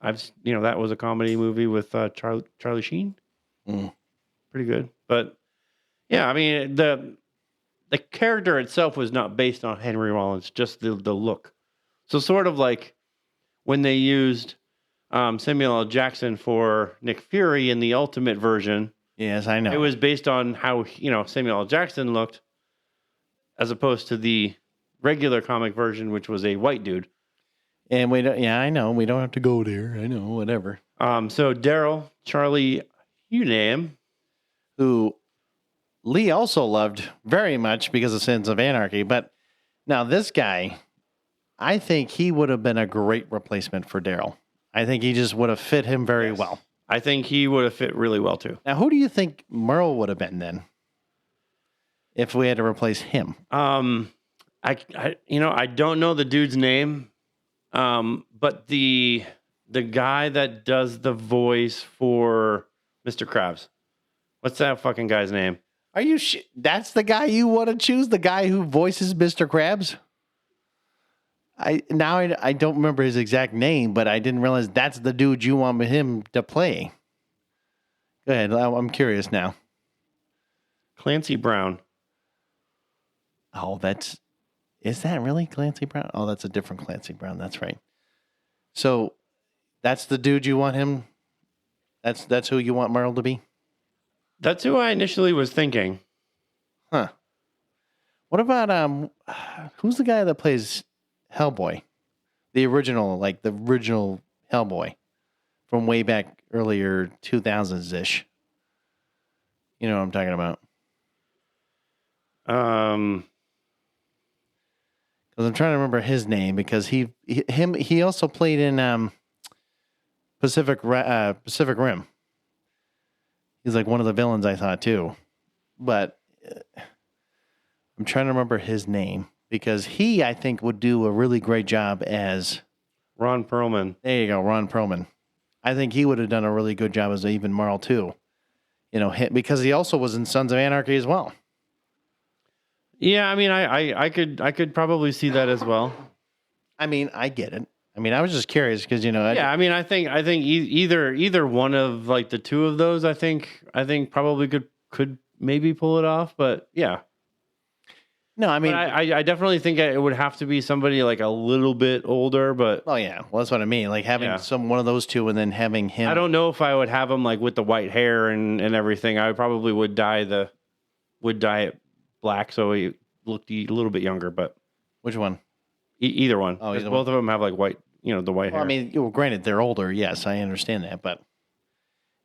that was a comedy movie with Charlie Sheen. Pretty good, but yeah, I mean the character itself was not based on Henry Rollins, just the look. So sort of like when they used Samuel L. Jackson for Nick Fury in the Ultimate version. Yes, I know. It was based on how Samuel L. Jackson looked, as opposed to the regular comic version, which was a white dude. And we don't. Yeah, I know. We don't have to go there. I know. Whatever. So Daryl, Charlie Hunnam, who Lee also loved very much because of Sins of Anarchy. But now this guy, I think he would have been a great replacement for Daryl. I think he just would have fit him very well. I think he would have fit really well too. Now, who do you think Merle would have been then? If we had to replace him? I don't know the dude's name. But the guy that does the voice for Mr. Krabs, what's that fucking guy's name? Are you? That's the guy you want to choose? The guy who voices Mr. Krabs? I don't remember his exact name, but I didn't realize that's the dude you want him to play. Go ahead. I'm curious now. Clancy Brown. Oh, is that really Clancy Brown? Oh, that's a different Clancy Brown. That's right. So that's the dude you want him. That's who you want Merle to be? That's who I initially was thinking. Huh. What about who's the guy that plays Hellboy? The original Hellboy from way back earlier 2000s-ish. You know what I'm talking about? Because I'm trying to remember his name because he also played in Pacific Rim. He's like one of the villains I thought too, but I'm trying to remember his name because I think would do a really great job as Ron Perlman. There you go, Ron Perlman. I think he would have done a really good job as even Merle too. Because he also was in Sons of Anarchy as well. Yeah, I mean, I could probably see that as well. I mean, I get it. I mean, I was just curious because I mean, I think either one of like the two of those, I think probably could maybe pull it off. But yeah, no, I mean, I definitely think it would have to be somebody like a little bit older. But oh yeah, well that's what I mean. Like having one of those two and then having him. I don't know if I would have him like with the white hair and everything. I probably would dye it black so he looked a little bit younger. But which one? Either one. Oh, both of them have like white, the white hair. I mean, granted, they're older. Yes, I understand that. But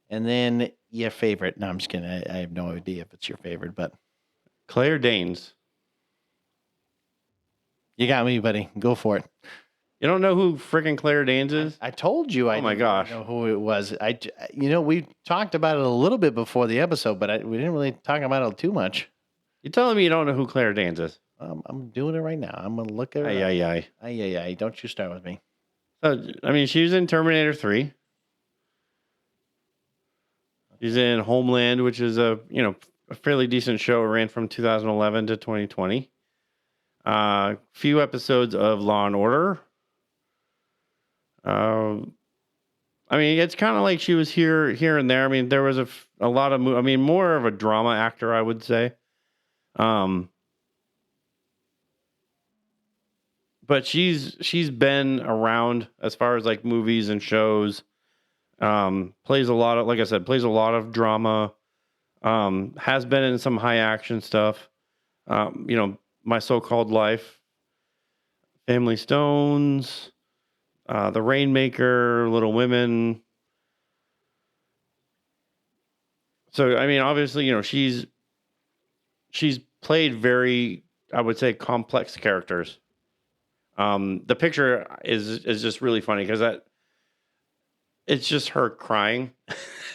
and then your favorite? No, I'm just kidding. I have no idea if it's your favorite, but Claire Danes. You got me, buddy. Go for it. You don't know who freaking Claire Danes is? I told you. Oh my gosh! Know who it was. We talked about it a little bit before the episode, but we didn't really talk about it too much. You're telling me you don't know who Claire Danes is? I'm doing it right now. I'm gonna look at her. Aye. Don't you start with me. So, I mean, she was in Terminator 3. She's in Homeland, which is a fairly decent show. It ran from 2011 to 2020. Few episodes of Law and Order. I I mean, it's kind of like she was here and there. I mean, there was a lot of, I mean, more of a drama actor, I would say. But she's been around as far as like movies and shows. Plays a lot of, like I said, plays a lot of drama. Has been in some high action stuff. My So-Called Life, Family Stones, The Rainmaker, Little Women. So I mean, obviously, she's played very, I would say, complex characters. The picture is just really funny because it's just her crying,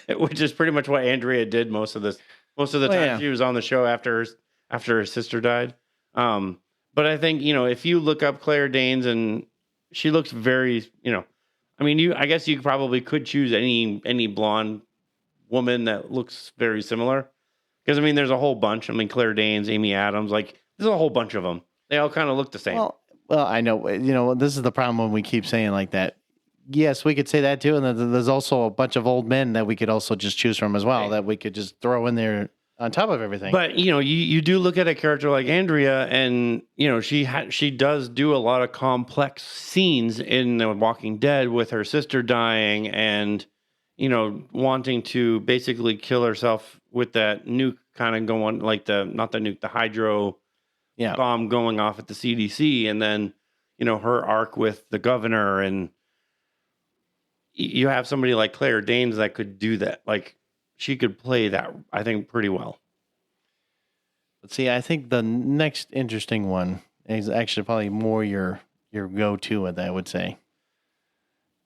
which is pretty much what Andrea did most of the time. Yeah. She was on the show after her sister died. But I think, if you look up Claire Danes, and she looks very, I mean, I guess you probably could choose any blonde woman that looks very similar. Because, I mean, there's a whole bunch. I mean, Claire Danes, Amy Adams, like, there's a whole bunch of them. They all kind of look the same. Well, I know, this is the problem when we keep saying like that. Yes, we could say that too. And then there's also a bunch of old men that we could also just choose from as well, that we could just throw in there on top of everything. But, you do look at a character like Andrea, and, she does do a lot of complex scenes in The Walking Dead with her sister dying and, wanting to basically kill herself with that nuke kind of going, like not the nuke, the hydro bomb going off at the CDC. And then, her arc with the governor, and you have somebody like Claire Danes that could do that. Like, she could play that, I think, pretty well. Let's see. I think the next interesting one is actually probably more your go-to, I would say.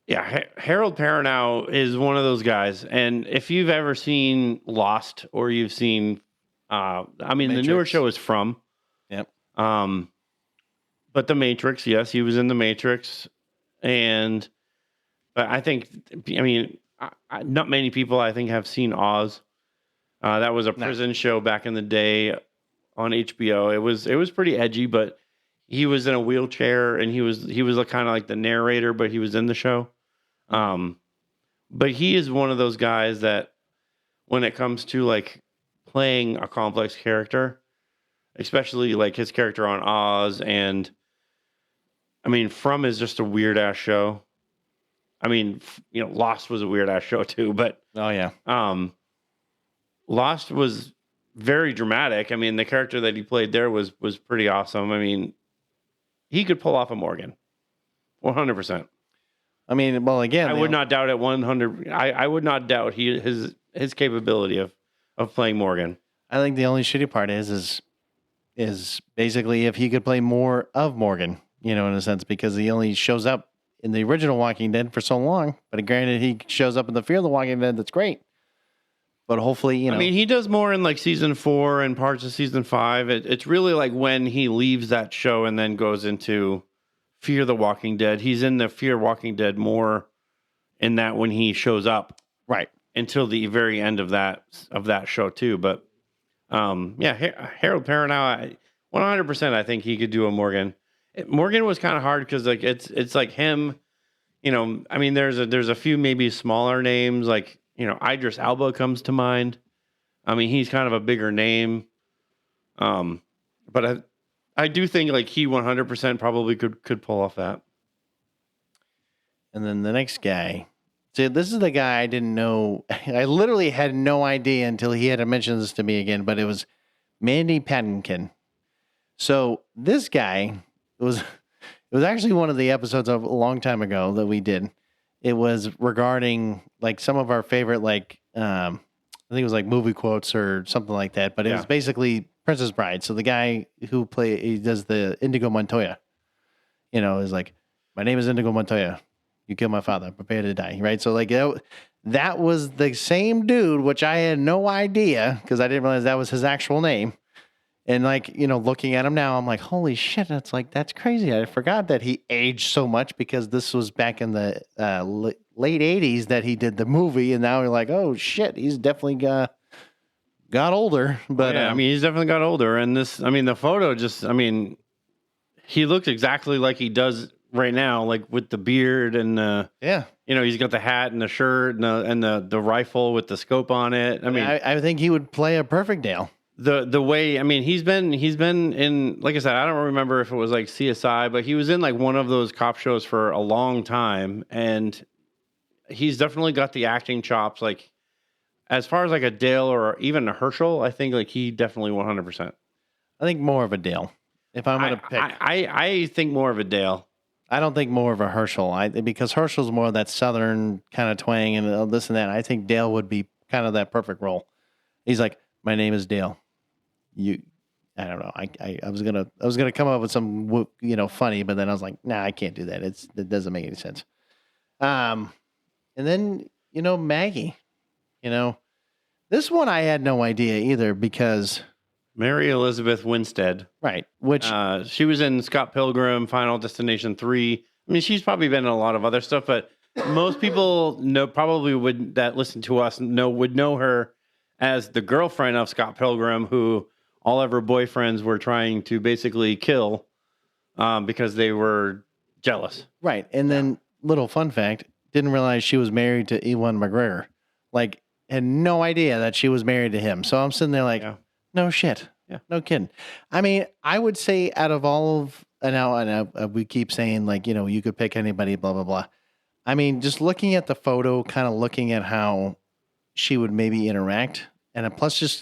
Yeah, Harold Perrineau is one of those guys. And if you've ever seen Lost, or you've seen, the newer show is From. Yep. But The Matrix, yes, he was in The Matrix. And I think, not many people, I think, have seen Oz. That was a prison show back in the day on HBO. It was pretty edgy, but he was in a wheelchair, and he was kind of like the narrator, but he was in the show. But he is one of those guys that, when it comes to like playing a complex character, especially like his character on Oz, and I mean, From is just a weird ass show. I mean, Lost was a weird ass show too, but oh yeah, Lost was very dramatic. I mean, the character that he played there was pretty awesome. I mean, he could pull off a Morgan, 100%. I mean, well, again, I would not doubt it 100. I would not doubt his capability of playing Morgan. I think the only shitty part is basically if he could play more of Morgan, in a sense, because he only shows up in the original Walking Dead for so long. But granted, he shows up in the Fear of the Walking Dead. That's great. But hopefully, I mean, he does more in like season 4 and parts of season 5. It's really like when he leaves that show and then goes into Fear the Walking Dead. He's in the Fear Walking Dead more in that when he shows up, right, until the very end of that show too. But Harold Perrineau, 100%, I think he could do a Morgan. Morgan was kind of hard because like it's like him, I mean, there's a few maybe smaller names like. Idris Elba comes to mind. I mean, he's kind of a bigger name. But I do think like he 100% probably could pull off that. And then the next guy. See, this is the guy I didn't know. I literally had no idea until he had to mention this to me again, but it was Mandy Patinkin. So this guy it was actually one of the episodes of a long time ago that we did. It was regarding like some of our favorite, like, I think it was like movie quotes or something like that, but it was basically Princess Bride. So the guy who he does the Indigo Montoya, is like, my name is Indigo Montoya. You killed my father. Prepare to die. Right. So like that was the same dude, which I had no idea because I didn't realize that was his actual name. And like, looking at him now, I'm like, holy shit, that's crazy. I forgot that he aged so much because this was back in the late 80s that he did the movie. And now you're like, oh shit, he's definitely got older. But I mean, he's definitely got older. And the photo just, I mean, he looks exactly like he does right now, like with the beard and Yeah. he's got the hat and the shirt and the rifle with the scope on it. I mean, I think he would play a perfect Dale. the way, I mean, he's been in, like I said, I don't remember if it was like CSI, but he was in like one of those cop shows for a long time, and he's definitely got the acting chops. Like as far as like a Dale or even a Herschel, I think like he definitely 100%. I think more of a Dale. If I'm going to pick, I think more of a Dale. I don't think more of a Herschel. Because Herschel's more of that Southern kind of twang and this and that. I think Dale would be kind of that perfect role. He's like, my name is Dale. I don't know. I was gonna come up with some funny, but then I was like, nah, I can't do that. It doesn't make any sense. And then Maggie, this one I had no idea either because Mary Elizabeth Winstead, right? Which she was in Scott Pilgrim, Final Destination 3. I mean, she's probably been in a lot of other stuff, but most people that listen to us would know her as the girlfriend of Scott Pilgrim, who all of her boyfriends were trying to basically kill because they were jealous. Right. And then, little fun fact, didn't realize she was married to Ewan McGregor. Like, had no idea that she was married to him. So I'm sitting there like, no shit. Yeah. No kidding. I mean, I would say out of all of, and we keep saying like, you could pick anybody, blah, blah, blah. I mean, just looking at the photo, kind of looking at how she would maybe interact. And plus just,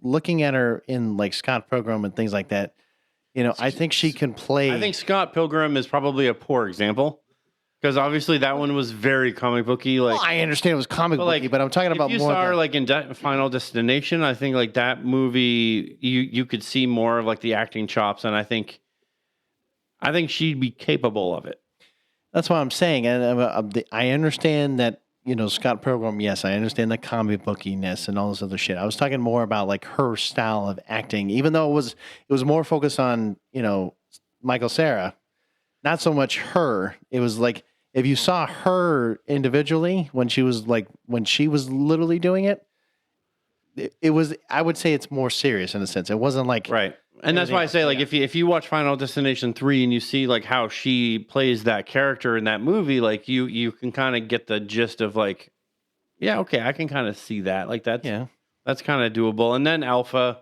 looking at her in like Scott Pilgrim and things like that, I think she can play. I think Scott Pilgrim is probably a poor example because obviously that one was very comic booky. Like, well, I understand it was comic booky, but I'm talking about more. If you saw her like in Final Destination, I think like that movie, you could see more of like the acting chops, and I think she'd be capable of it. That's what I'm saying, and I understand that. Scott Pilgrim, yes, I understand the comic bookiness and all this other shit. I was talking more about like her style of acting, even though it was more focused on, Michael Cera, not so much her. It was like, if you saw her individually when she was literally doing it, it was, I would say it's more serious in a sense. It wasn't like, right. And that's why I say, like, if you watch Final Destination 3 and you see like how she plays that character in that movie, like you can kind of get the gist of like, yeah, okay, I can kind of see that. Like that's kind of doable. And then Alpha,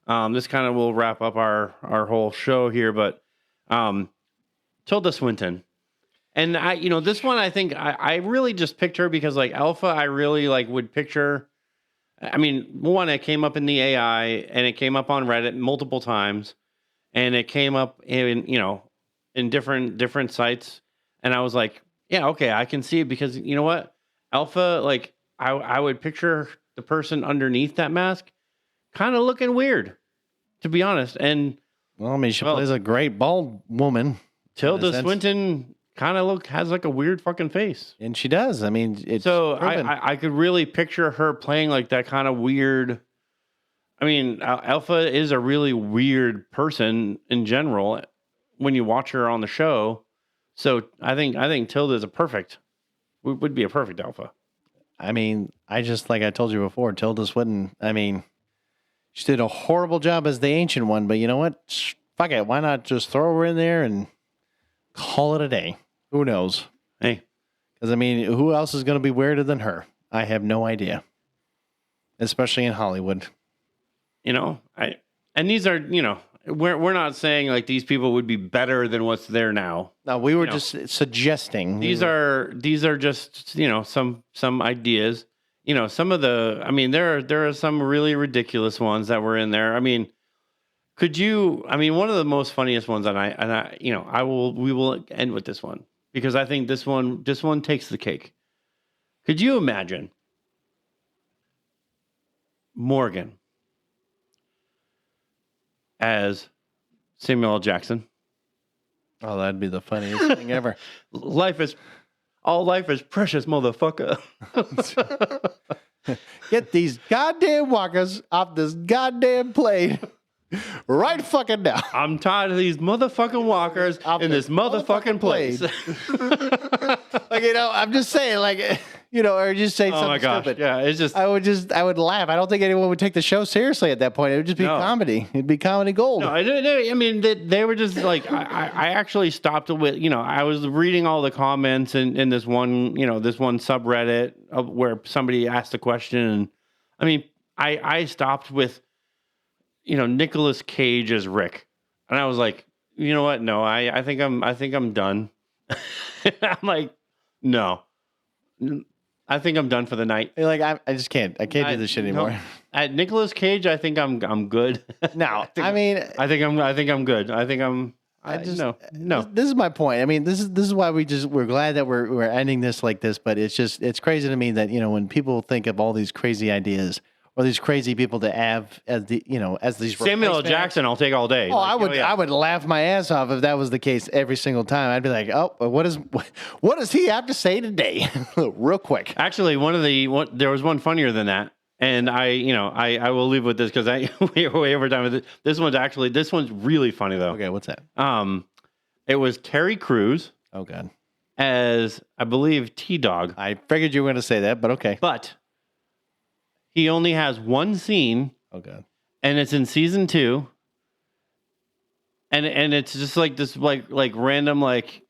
this kind of will wrap up our whole show here, but Tilda Swinton. And this one, I think I really just picked her because like Alpha, I really like would picture. I mean, one, it came up in the AI and it came up on Reddit multiple times, and it came up in different sites. And I was like, yeah, okay, I can see it because you know what? Alpha, like I would picture the person underneath that mask kind of looking weird, to be honest. And well, I mean, she plays a great bald woman. Tilda Swinton kind of has like a weird fucking face, and she does. I mean, it's so I could really picture her playing like that kind of weird. I mean, Alpha is a really weird person in general when you watch her on the show. So I think Tilda is would be a perfect Alpha. I mean, I told you before, Tilda Swinton. I mean, she did a horrible job as the Ancient One, but you know what? Fuck it. Why not just throw her in there and call it a day? Who knows? Hey. Because, I mean, who else is going to be weirder than her? I have no idea. Especially in Hollywood. And these are, we're not saying like these people would be better than what's there now. No, we were just suggesting. These are just, some ideas. Some of the, I mean, there are some really ridiculous ones that were in there. I mean, one of the most funniest ones, and we will end with this one because I think this one takes the cake. Could you imagine Morgan as Samuel L. Jackson? Oh, that'd be the funniest thing ever. All life is precious, motherfucker. Get these goddamn walkers off this goddamn plane. Right fucking now. I'm tired of these motherfucking walkers in this motherfucking place. Like, I'm just saying, like, or just say Oh something my gosh. stupid. Yeah, it's just. I would laugh. I don't think anyone would take the show seriously at that point. It would just be comedy. It'd be comedy gold. No, I mean, they were just like, I actually stopped with, I was reading all the comments in this one, this one subreddit where somebody asked a question. And I mean, I stopped with, Nicolas Cage as Rick. And I was like, you know what? No, I think I'm done. I'm like, no, I think I'm done for the night. You're like, I just can't. I can't do this shit anymore. No, at Nicolas Cage, I think I'm good. No, I think I'm good. No. This is my point. I mean, this is why we're glad that we're ending this like this. But it's crazy to me that when people think of all these crazy ideas or these crazy people to have as these Samuel L. Jackson, I'll take all day. Oh, I would laugh my ass off if that was the case every single time. I'd be like, oh, what does he have to say today? Real quick. Actually, there was one funnier than that. And I will leave with this because we're way over time with it. This one's really funny though. Okay, what's that? It was Terry Crews. Oh God. As I believe T-Dog. I figured you were going to say that, but okay. But he only has one scene. Oh God. And it's in season 2. And it's just like this like random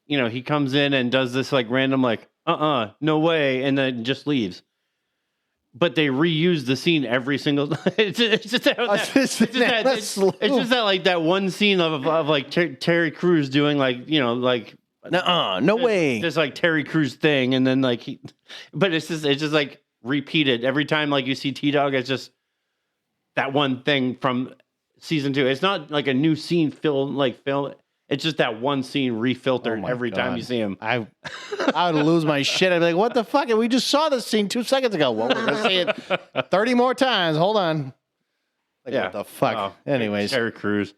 he comes in and does this like random no way, and then just leaves. But they reuse the scene every single. It's just that like that one scene of like Terry Crews doing no way, just like Terry Crews thing, and then but it's just like repeated every time you see T-Dog. It's just that one thing from season 2. It's not like a new scene film. It's just that one scene refiltered every time you see him. I would lose my shit. I'd be like, what the fuck? We just saw this scene 2 seconds ago. Well, we're going to see it 30 more times. Hold on. What the fuck? Anyways. Terry Crews.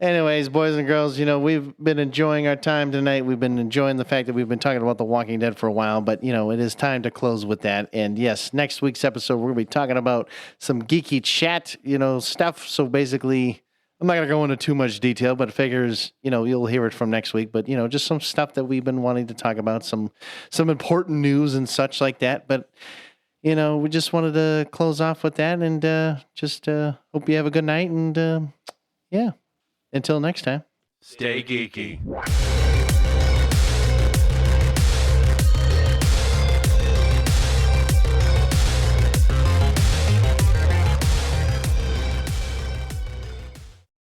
Anyways, boys and girls, we've been enjoying our time tonight. We've been enjoying the fact that we've been talking about The Walking Dead for a while, but, it is time to close with that. And yes, next week's episode, we're going to be talking about some geeky chat, stuff. So basically, I'm not going to go into too much detail, but figures, you'll hear it from next week. But, just some stuff that we've been wanting to talk about, some important news and such like that. But, we just wanted to close off with that and just hope you have a good night. And, yeah, until next time. Stay geeky.